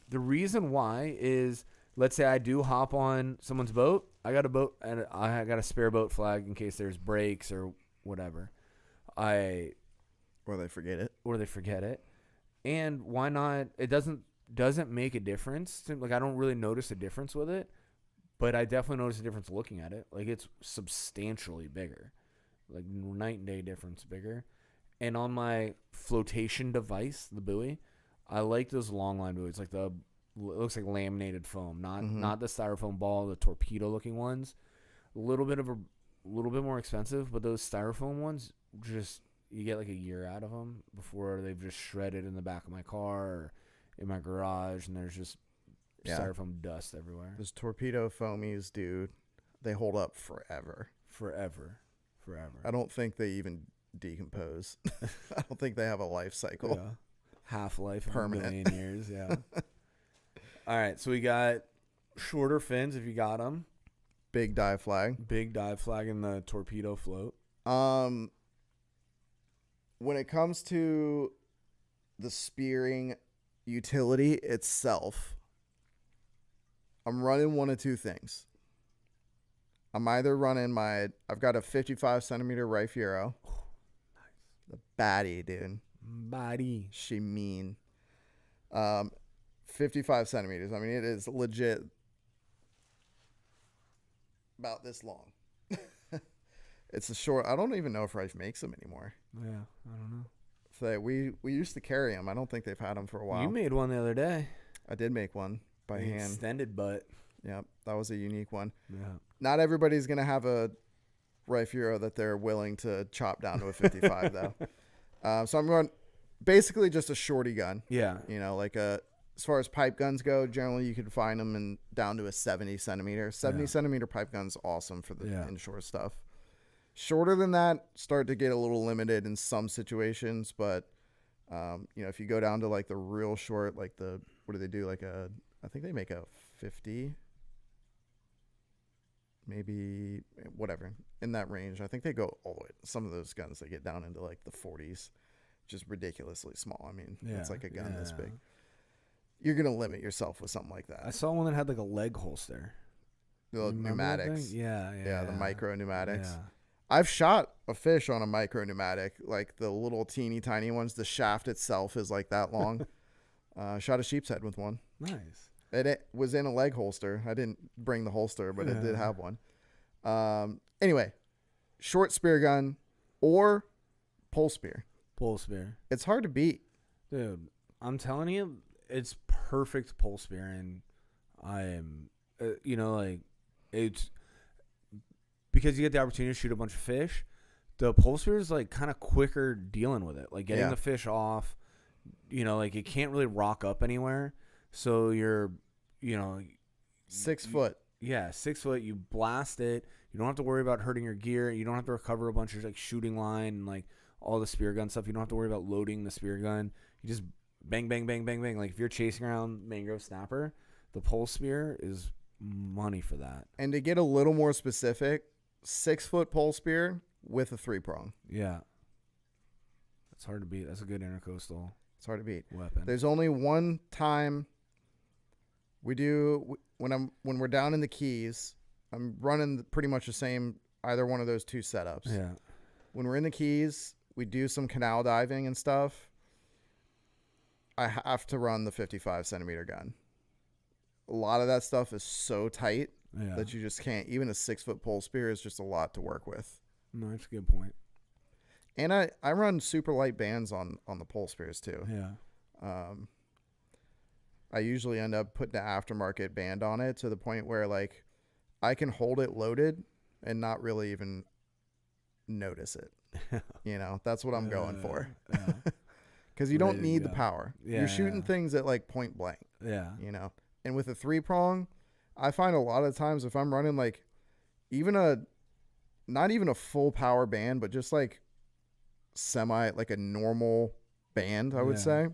The reason why is, let's say I do hop on someone's boat. I got a boat and I got a spare boat flag in case there's breaks or whatever. Or they forget it. Or they forget it. And why not? It doesn't make a difference. Like, I don't really notice a difference with it, but I definitely notice a difference looking at it. Like, it's substantially bigger, like night and day difference bigger. And on my flotation device, the buoy, I like those long line buoys, like it looks like laminated foam, not the styrofoam ball, the torpedo looking ones. A little bit more expensive, but those styrofoam ones, just you get like a year out of them before they've just shredded in the back of my car or in my garage, and there's just styrofoam dust everywhere. Those torpedo foamies, dude, they hold up forever. Forever. I don't think they even decompose. I don't think they have a life cycle. Yeah. Half-life Permanent. of a million years, yeah. All right, so we got shorter fins if you got them. Big dive flag. Big dive flag in the torpedo float. When it comes to the spearing utility itself, I'm running one of two things. I'm either running I've got a 55 centimeter Rife Euro. The baddie, dude. Body. She mean. 55 centimeters. I mean, it is legit about this long. It's a short. I don't even know if Rife makes them anymore. Yeah, I don't know. So we used to carry them. I don't think they've had them for a while. You made one the other day. I did make one by The hand. Extended butt. Yep, that was a unique one. Yeah. Not everybody's gonna have a Rife Euro that they're willing to chop down to a 55 though. So I'm going basically just a shorty gun. Yeah. You know, like as far as pipe guns go, generally you could find them down to a 70 centimeter. 70 centimeter pipe gun's awesome for the inshore stuff. Shorter than that, start to get a little limited in some situations, but if you go down to like the real short, like what do they do? I think they make a 50, maybe whatever in that range. I think they go all the way. Some of those guns they get down into like the 40s, just ridiculously small. I mean, it's like a gun this big. You're gonna limit yourself with something like that. I saw one that had like a leg holster. The pneumatics. Yeah, the micro pneumatics. Yeah. I've shot a fish on a micro pneumatic, like the little teeny tiny ones. The shaft itself is like that long. Shot a sheep's head with one. Nice. It was in a leg holster. I didn't bring the holster, but it did have one. Anyway, short spear gun or pole spear. Pole spear. It's hard to beat. Dude, I'm telling you, it's perfect pole spear. And I am, it's because you get the opportunity to shoot a bunch of fish. The pole spear is like kind of quicker dealing with it, like getting the fish off. Like it can't really rock up anywhere. So you're, 6 foot. Yeah, 6 foot. You blast it. You don't have to worry about hurting your gear. You don't have to recover a bunch of like shooting line and like all the spear gun stuff. You don't have to worry about loading the spear gun. You just bang, bang, bang, bang, bang. Like if you're chasing around mangrove snapper, the pole spear is money for that. And to get a little more specific, 6 foot pole spear with a 3-prong. Yeah. That's hard to beat. That's a good intercoastal. It's hard to beat. Weapon. There's only one time we do when we're down in the Keys. I'm running pretty much the same either one of those two setups. Yeah. When we're in the Keys, we do some canal diving and stuff. I have to run the 55 centimeter gun. A lot of that stuff is so tight that you just can't. Even a 6 foot pole spear is just a lot to work with. No, that's a good point. And I run super light bands on the pole spears too. Yeah. I usually end up putting an aftermarket band on it to the point where like I can hold it loaded and not really even notice it. That's what I'm going for. Because you don't need the power. You're shooting things at like point blank. Yeah. And with a 3-prong, I find a lot of times if I'm running like even a not even a full power band, but just like like a normal band, I would say.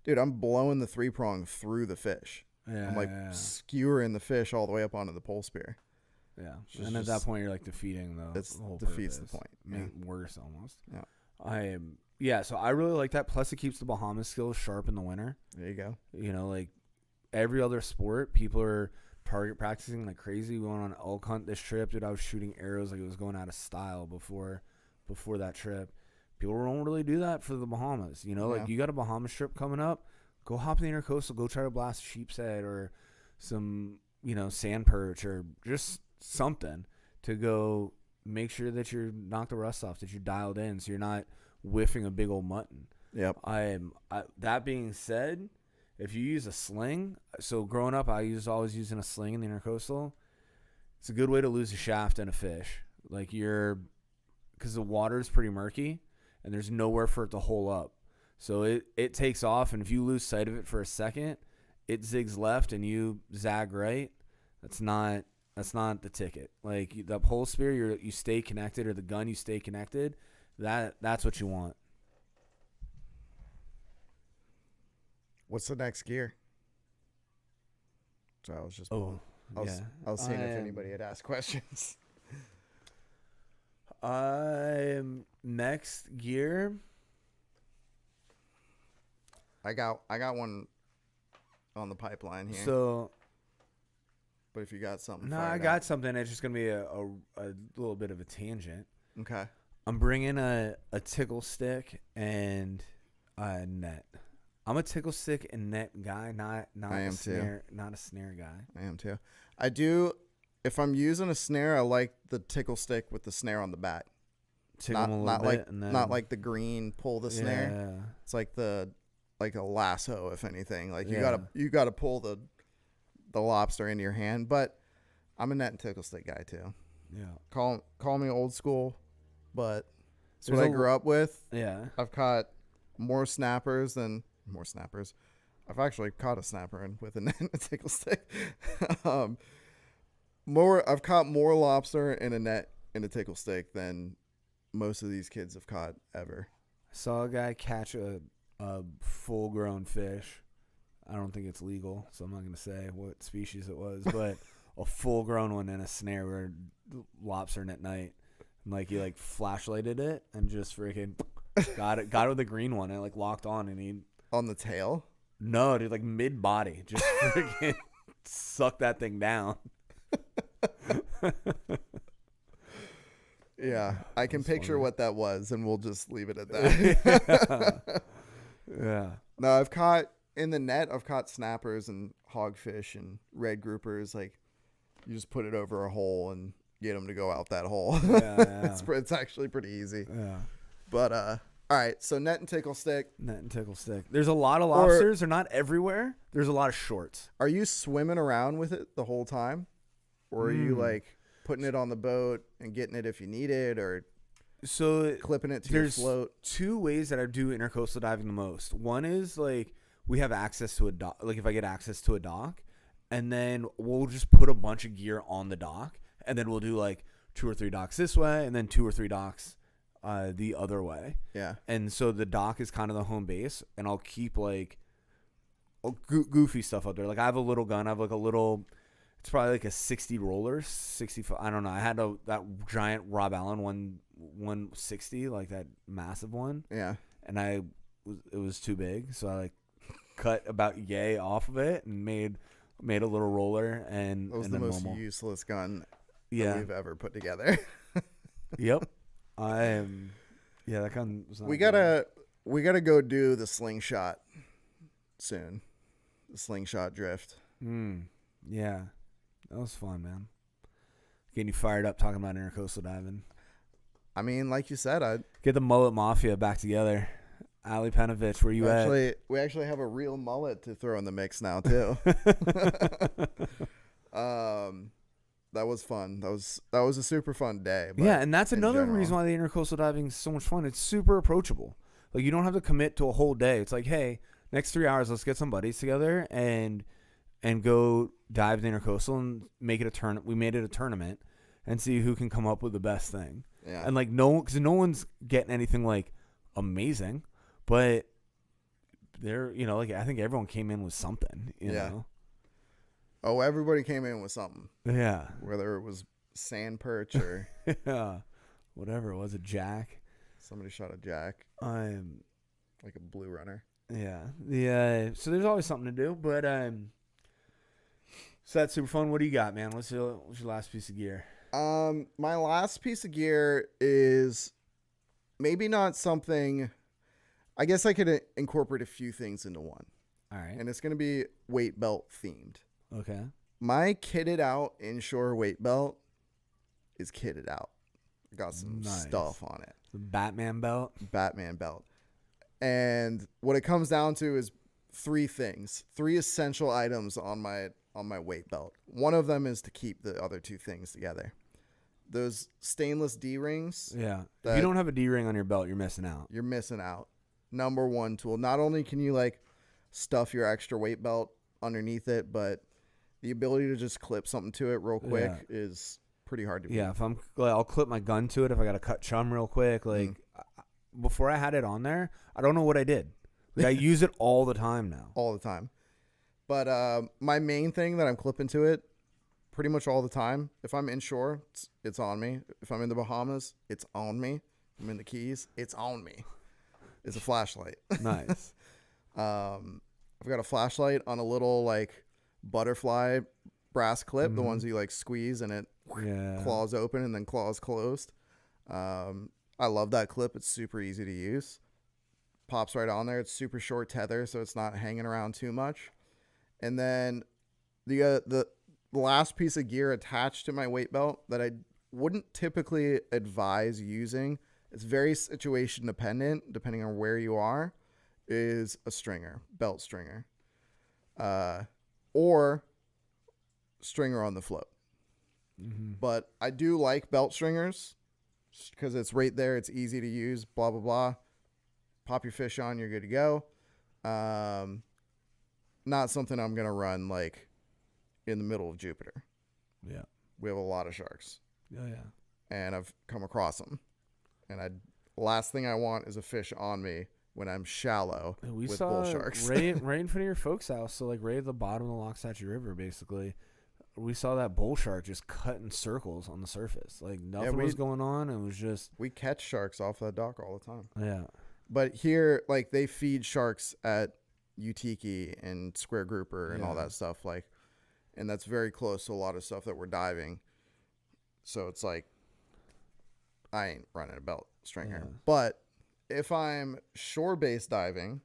Dude, I'm blowing the 3-prong through the fish. Yeah, I'm like skewering the fish all the way up onto the pole spear. Yeah, and at that point, you're like defeating the whole defeats purpose. the point. Make it worse almost. Yeah. So I really like that. Plus, it keeps the Bahamas skills sharp in the winter. There you go. You know, like every other sport, people are target practicing like crazy. We went on an elk hunt this trip, dude. I was shooting arrows like it was going out of style before that trip. People don't really do that for the Bahamas. You know, like you got a Bahamas trip coming up, go hop in the intercoastal, go try to blast a sheep's head or some, sand perch or just something to go make sure that you're knocked the rust off, that you're dialed in, so you're not whiffing a big old mutton. Yep. That being said, if you use a sling, so growing up, always using a sling in the intercoastal. It's a good way to lose a shaft and a fish. Like because the water is pretty murky and there's nowhere for it to hole up. So it takes off, and if you lose sight of it for a second, it zigs left and you zag right. That's not the ticket. Like the pole spear, you stay connected, or the gun, you stay connected. That's what you want. What's the next gear? So I was just I was seeing if anybody had asked questions. Next gear. I got one on the pipeline here. So, but if you got something, no, I got something. It's just gonna be a little bit of a tangent. Okay. I'm bringing a tickle stick and a net. I'm a tickle stick and net guy, not a snare guy. I am too. I do. If I'm using a snare, I like the tickle stick with the snare on the back. Not like the green pull the snare. Yeah. It's like a lasso, if anything. Like you gotta pull the lobster into your hand. But I'm a net and tickle stick guy too. Yeah. Call me old school, but it's what I grew up with. Yeah. I've caught more snappers. I've actually caught a snapper with a net and a tickle stick. I've caught more lobster in a net and a tickle stick than most of these kids have caught ever. I saw a guy catch a full-grown fish. I don't think it's legal, so I'm not going to say what species it was, but a full-grown one in a snare where lobstering at night. And he flashlighted it and just freaking got it with a green one and locked on, and he on the tail. No, dude, mid-body, just freaking suck that thing down. Yeah, I can picture funny. What that was, and we'll just leave it at that. Yeah. No, I've caught in the net. I've caught snappers and hogfish and red groupers. You just put it over a hole and get them to go out that hole. Yeah. It's actually pretty easy. Yeah. But all right. So net and tickle stick. There's a lot of lobsters. They're not everywhere. There's a lot of shorts. Are you swimming around with it the whole time, or are you putting it on the boat and getting it if you need it, or clipping it to your float? There's two ways that I do intercoastal diving the most. One is we have access to a dock. If I get access to a dock, and then we'll just put a bunch of gear on the dock, and then we'll do 2 or 3 docks this way, and then 2 or 3 docks the other way. Yeah. And so the dock is kind of the home base, and I'll keep goofy stuff out there. I have a little gun. I have a little. It's probably a 60 roller, 65. I don't know. I had that giant Rob Allen 160, that massive one. Yeah. And it was too big, so I cut about yay off of it and made a little roller. And that was the most useless gun that we've ever put together. Yep. That gun was not we gotta go do the slingshot soon. The slingshot drift. Yeah. That was fun, man. Getting you fired up talking about intercoastal diving. I mean, like you said, I'd get the mullet mafia back together. Ali Penovich, where you at? We actually have a real mullet to throw in the mix now too. That was fun. That was a super fun day. Yeah, and that's another reason why the intercoastal diving is so much fun. It's super approachable. You don't have to commit to a whole day. It's hey, next 3 hours, let's get some buddies together and go dive the intercoastal and make it a tournament. We made it a tournament, and see who can come up with the best thing. Yeah. And like because no one's getting anything like amazing, but they're like I think everyone came in with something. You know. Oh, everybody came in with something. Yeah. Whether it was sand perch or whatever it was, a jack. Somebody shot a jack. Like a blue runner. Yeah. So there's always something to do, but so that's super fun. What do you got, man? What's your last piece of gear? My last piece of gear is maybe not something. I guess I could incorporate a few things into one. All right. And it's going to be weight belt themed. Okay. My kitted out inshore weight belt is kitted out. Got some stuff on it. The Batman belt. And what it comes down to is three essential items on my weight belt. One of them is to keep the other two things together. Those stainless D-rings. Yeah. If you don't have a D-ring on your belt, you're missing out. You're missing out. Number one tool. Not only can you like stuff your extra weight belt underneath it, but the ability to just clip something to it real quick is pretty hard to beat. Yeah, I'll clip my gun to it if I got to cut chum real quick. Like before I had it on there, I don't know what I did. Like, I use it all the time now. All the time. But my main thing that I'm clipping to it pretty much all the time, if I'm inshore, it's on me. If I'm in the Bahamas, it's on me. If I'm in the Keys, it's on me. It's a flashlight. Nice. I've got a flashlight on a little like butterfly brass clip, the ones you like squeeze and it claws open and then claws closed. I love that clip. It's super easy to use. Pops right on there. It's super short tether, so it's not hanging around too much. And then the last piece of gear attached to my weight belt that I wouldn't typically advise using, it's very situation dependent, depending on where you are, is a stringer, belt stringer, or stringer on the float. But I do like belt stringers because it's right there. It's easy to use, blah, blah, blah. Pop your fish on, you're good to go. Not something I'm going to run like in the middle of Jupiter. Yeah. We have a lot of sharks. Oh, yeah. And I've come across them. And last thing I want is a fish on me when I'm shallow with bull sharks. right in front of your folks' house, so like right at the bottom of the Loxahatchee River, basically. We saw that bull shark just cutting circles on the surface. Like nothing was going on. It was just... We catch sharks off that dock all the time. Yeah. But here, like, they feed sharks at Utiki and Square Grouper and all that stuff. Like, and that's very close to a lot of stuff that we're diving. So it's like, I ain't running a belt stringer. Yeah. But if I'm shore-based diving,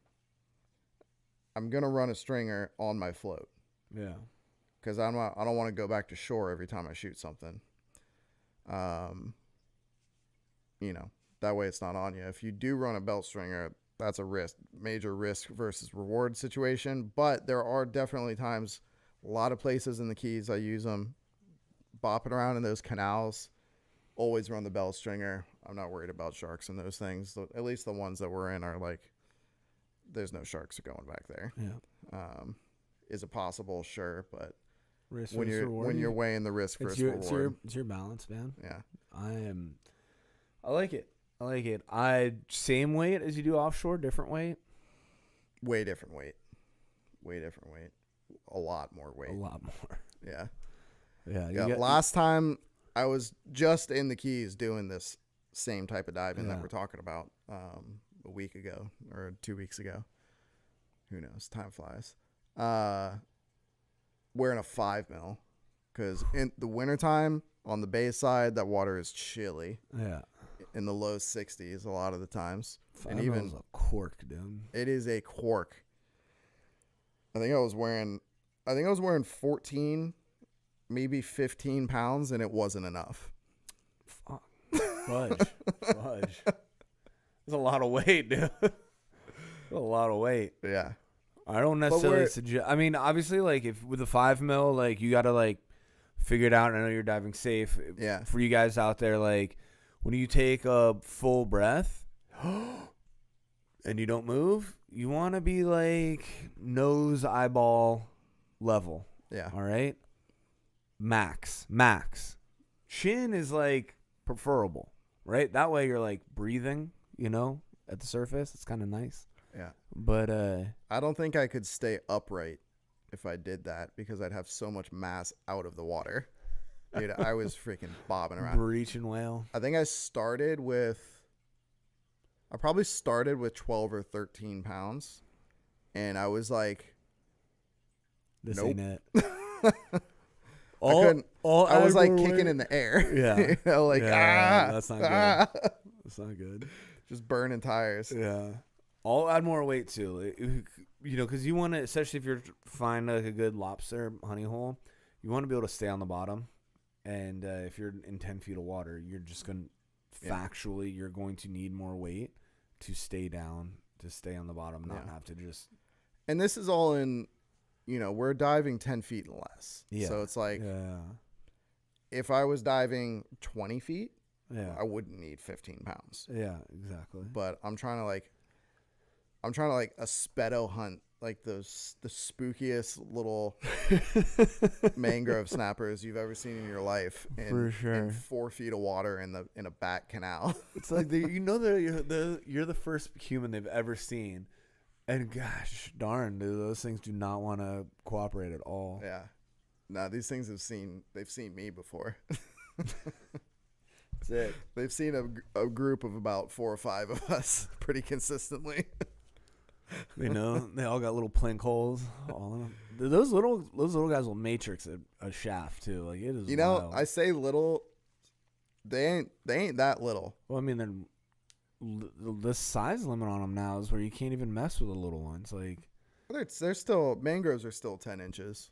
I'm going to run a stringer on my float. Yeah. Because I don't want to go back to shore every time I shoot something. That way it's not on you. If you do run a belt stringer, that's a major risk versus reward situation. But there are definitely times, a lot of places in the Keys, I use them, bopping around in those canals. Always run the belt stringer. I'm not worried about sharks and those things. At least the ones that we're in are like, there's no sharks going back there. Yeah. Is it possible? Sure, but risk when you're weighing the risk versus reward, it's your balance, man. Yeah. I like it. Same weight as you do offshore, different weight? Way different weight. A lot more weight. Yeah. Yeah. Last time I was just in the Keys doing this same type of diving that we're talking about a week ago or 2 weeks ago. Who knows? Time flies. Wearing a 5 mil because in the wintertime on the bay side, that water is chilly. Yeah. In the low 60s a lot of the times. 5 mil's a cork, dude. It is a cork. I think I was wearing 14, maybe 15 pounds, and it wasn't enough. Fuck. Fudge. That's a lot of weight, dude. That's a lot of weight. Yeah. I don't necessarily suggest. I mean, obviously, like if with a 5 mil, like you got to like figure it out. I know you're diving safe. Yeah. For you guys out there, like when you take a full breath and you don't move, you want to be like nose eyeball level. Yeah. All right. Max. Chin is like preferable, right? That way you're like breathing, at the surface. It's kind of nice. Yeah. But I don't think I could stay upright if I did that because I'd have so much mass out of the water. Dude, I was freaking bobbing around. breaching whale. I think I probably started with 12 or 13 pounds. And I was like, This nope. ain't it. I was like kicking in the air. Yeah. That's not good. That's not good. Just burning tires. Yeah. I'll add more weight too. Because you want to, especially if you're finding like a good lobster honey hole, you want to be able to stay on the bottom. And if you're in 10 feet of water, you're just going to, factually, you're going to need more weight to stay down, to stay on the bottom, not have to just. And this is all in, we're diving 10 feet and less. Yeah. So it's like, if I was diving 20 feet, I wouldn't need 15 pounds. Yeah, exactly. But I'm trying to a speedo hunt, like the spookiest little mangrove snappers you've ever seen in your life. For sure. In 4 feet of water in a back canal. It's like that you're the first human they've ever seen, and gosh darn, dude, those things do not want to cooperate at all. Yeah. No, these things they've seen me before. That's it. They've seen a group of about 4 or 5 of us pretty consistently. They all got little plink holes. All of them. Those little guys will matrix a shaft too. Like it is. Wild. I say little. They ain't that little. Well, I mean, the size limit on them now is where you can't even mess with the little ones. Like they're still mangroves are still 10 inches.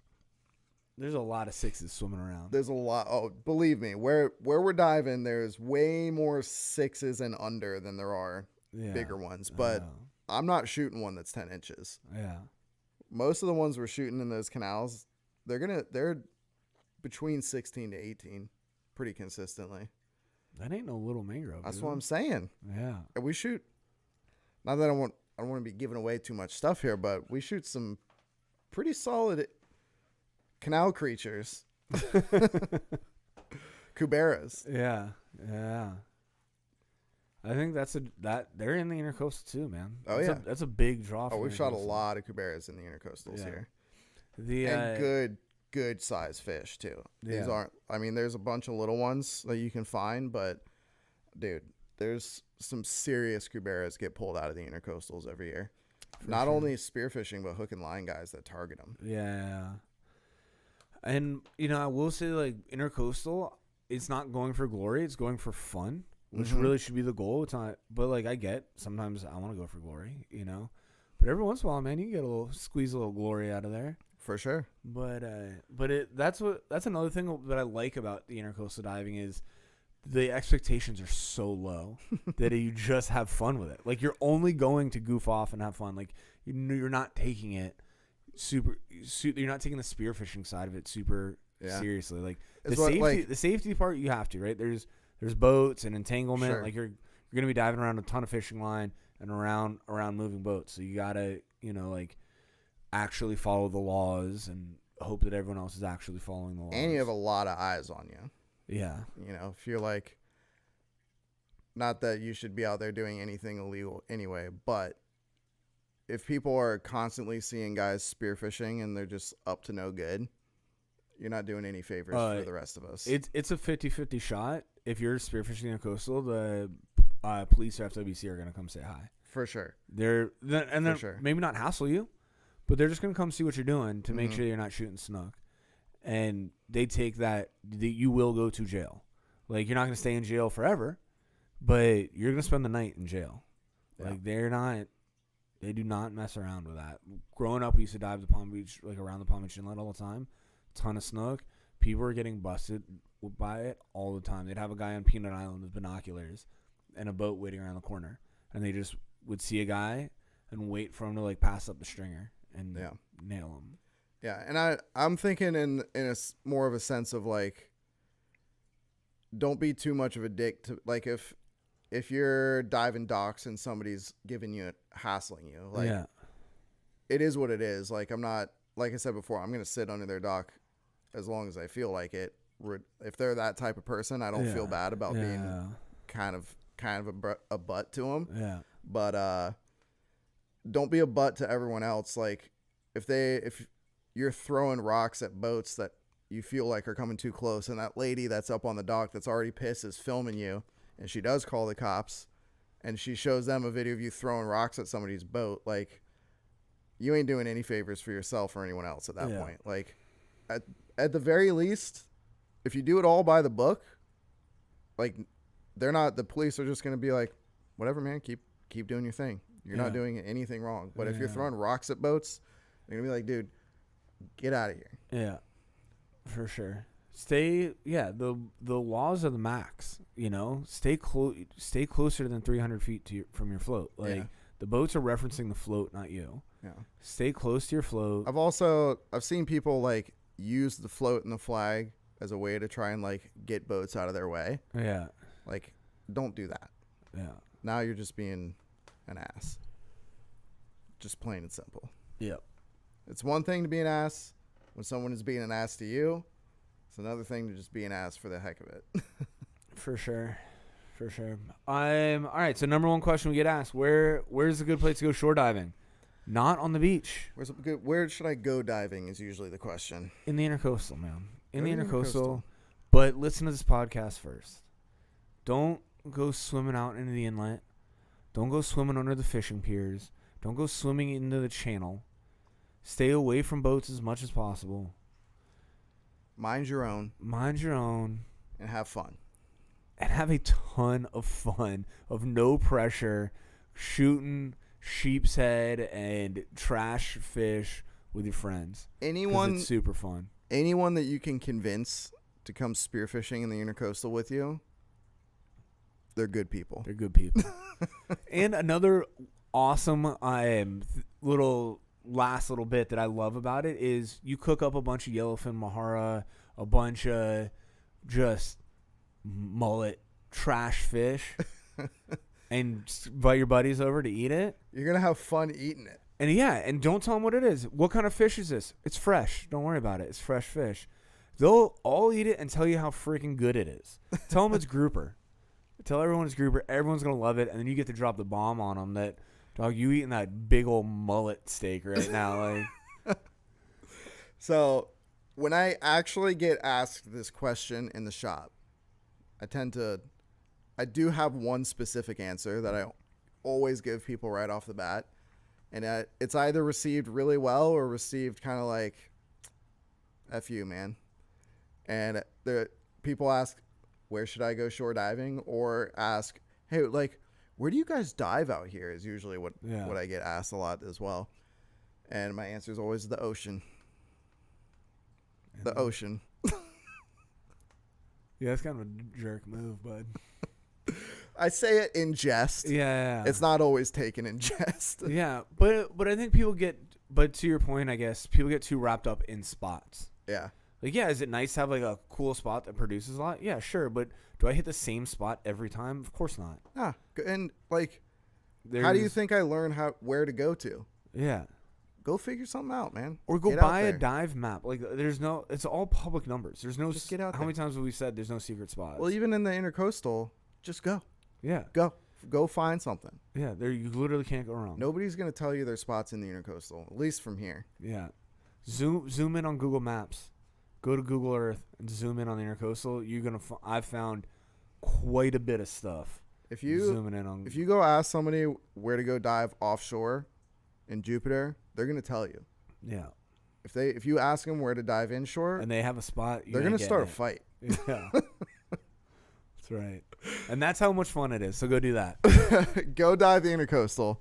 There's a lot of 6s swimming around. There's a lot. Oh, believe me, where we're diving, there's way more 6s and under than there are bigger ones. But I'm not shooting one that's 10 inches. Yeah. Most of the ones we're shooting in those canals, they're between 16 to 18 pretty consistently. That ain't no little mangrove. That's what I'm saying. Yeah. And we shoot, not that I don't want to be giving away too much stuff here, but we shoot some pretty solid canal creatures. Cuberas. Yeah. Yeah. I think they're in the intercoastal too, man. That's a big draw. We've shot a lot of cuberas in the intercoastals here. And good size fish too. Yeah. These aren't. I mean, there's a bunch of little ones that you can find, but dude, there's some serious cuberas get pulled out of the intercoastals every year. Not only spearfishing, but hook and line guys that target them. Yeah. And I will say, like, intercoastal, it's not going for glory; it's going for fun. Which really should be the goal. It's not, but like I get sometimes I want to go for glory, But every once in a while, man, you can squeeze a little glory out of there for sure. But that's another thing that I like about the intercoastal diving is the expectations are so low that you just have fun with it. Like you're only going to goof off and have fun. Like you're not taking it you're not taking the spearfishing side of it super seriously. Like the safety part you have to, right? There's boats and entanglement. Sure. Like you're going to be diving around a ton of fishing line and around moving boats. So you got to, actually follow the laws and hope that everyone else is actually following the laws. And you have a lot of eyes on you. Yeah. If you're like, not that you should be out there doing anything illegal anyway, but if people are constantly seeing guys spearfishing and they're just up to no good, you're not doing any favors for the rest of us. It's a 50-50 shot. If you're spearfishing in a coastal, the police or FWC are going to come say hi. For sure. They're maybe not hassle you, but they're just going to come see what you're doing to make sure you're not shooting snook. And they take that you will go to jail. Like you're not going to stay in jail forever, but you're going to spend the night in jail. Yeah. Like they do not mess around with that. Growing up, we used to dive the Palm Beach, like around the Palm Beach Inlet all the time. Ton of snook. People were getting busted by it all the time. They'd have a guy on Peanut Island with binoculars and a boat waiting around the corner, and they just would see a guy and wait for him to like pass up the stringer and nail him. Yeah, and I'm thinking in a more of a sense of like, don't be too much of a dick to like if you're diving docks and somebody's hassling you, like it is what it is. Like I'm not, like I said before, I'm gonna sit under their dock as long as I feel like it. if they're that type of person, I don't feel bad about being kind of a butt to them. Yeah. But don't be a butt to everyone else. Like if you're throwing rocks at boats that you feel like are coming too close, and that lady that's up on the dock that's already pissed is filming you, and she does call the cops, and she shows them a video of you throwing rocks at somebody's boat, like, you ain't doing any favors for yourself or anyone else at that point. Like, at the very least, if you do it all by the book, like, the police are just going to be like, whatever, man, keep doing your thing. You're not doing anything wrong. But if you're throwing rocks at boats, they're going to be like, dude, get out of here. Yeah, for sure. The laws of the max, stay closer than 300 feet from your float. Like, the boats are referencing the float, not you. Yeah. Stay close to your float. I've seen people like use the float and the flag as a way to try and like get boats out of their way. Yeah. Like, don't do that. Yeah. Now you're just being an ass. Just plain and simple. Yep. It's one thing to be an ass when someone is being an ass to you. It's another thing to just be an ass for the heck of it. For sure. All right. So number one question we get asked: Where's a good place to go shore diving? Not on the beach. Where should I go diving? Is usually the question. In the intercoastal, man. In the intercoastal. But listen to this podcast first. Don't go swimming out into the inlet. Don't go swimming under the fishing piers. Don't go swimming into the channel. Stay away from boats as much as possible. Mind your own. And have fun. And have a ton of fun, of no pressure, shooting sheep's head and trash fish with your friends. It's super fun. Anyone that you can convince to come spearfishing in the intercoastal with you, they're good people. And another awesome last little bit that I love about it is you cook up a bunch of yellowfin mahara, a bunch of just mullet trash fish, and invite your buddies over to eat it. You're going to have fun eating it. And don't tell them what it is. What kind of fish is this? It's fresh. Don't worry about it. It's fresh fish. They'll all eat it and tell you how freaking good it is. Tell them it's grouper. Tell everyone it's grouper. Everyone's going to love it. And then you get to drop the bomb on them that, dog, you eating that big old mullet steak right now. Like. So when I actually get asked this question in the shop, I do have one specific answer that I always give people right off the bat. And it's either received really well or received kind of like, F you, man. And the people ask, where should I go shore diving? Or ask, hey, like, where do you guys dive out here is usually what I get asked a lot as well. And my answer is always the ocean. The ocean. Yeah, that's kind of a jerk move, bud. I say it in jest. Yeah. It's not always taken in jest. Yeah, but I think but to your point, I guess, people get too wrapped up in spots. Yeah. Like, yeah, is it nice to have, like, a cool spot that produces a lot? Yeah, sure, but do I hit the same spot every time? Of course not. And, like, how do you think I learn where to go to? Yeah. Go figure something out, man. Or go buy a dive map. Like, it's all public numbers. There's no, just get out there. How many times have we said there's no secret spots? Well, even in the intercoastal, just go. Yeah. Go find something. Yeah, you literally can't go wrong. Nobody's going to tell you there's spots in the intercoastal, at least from here. Yeah. Zoom in on Google Maps. Go to Google Earth and zoom in on the intercoastal. I've found quite a bit of stuff. If you go ask somebody where to go dive offshore in Jupiter, they're going to tell you. Yeah. If you ask them where to dive inshore and they have a spot, they're going to start a fight. Yeah. That's right. And that's how much fun it is. So go do that. Go dive the intercoastal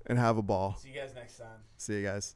and have a ball. See you guys next time. See you guys.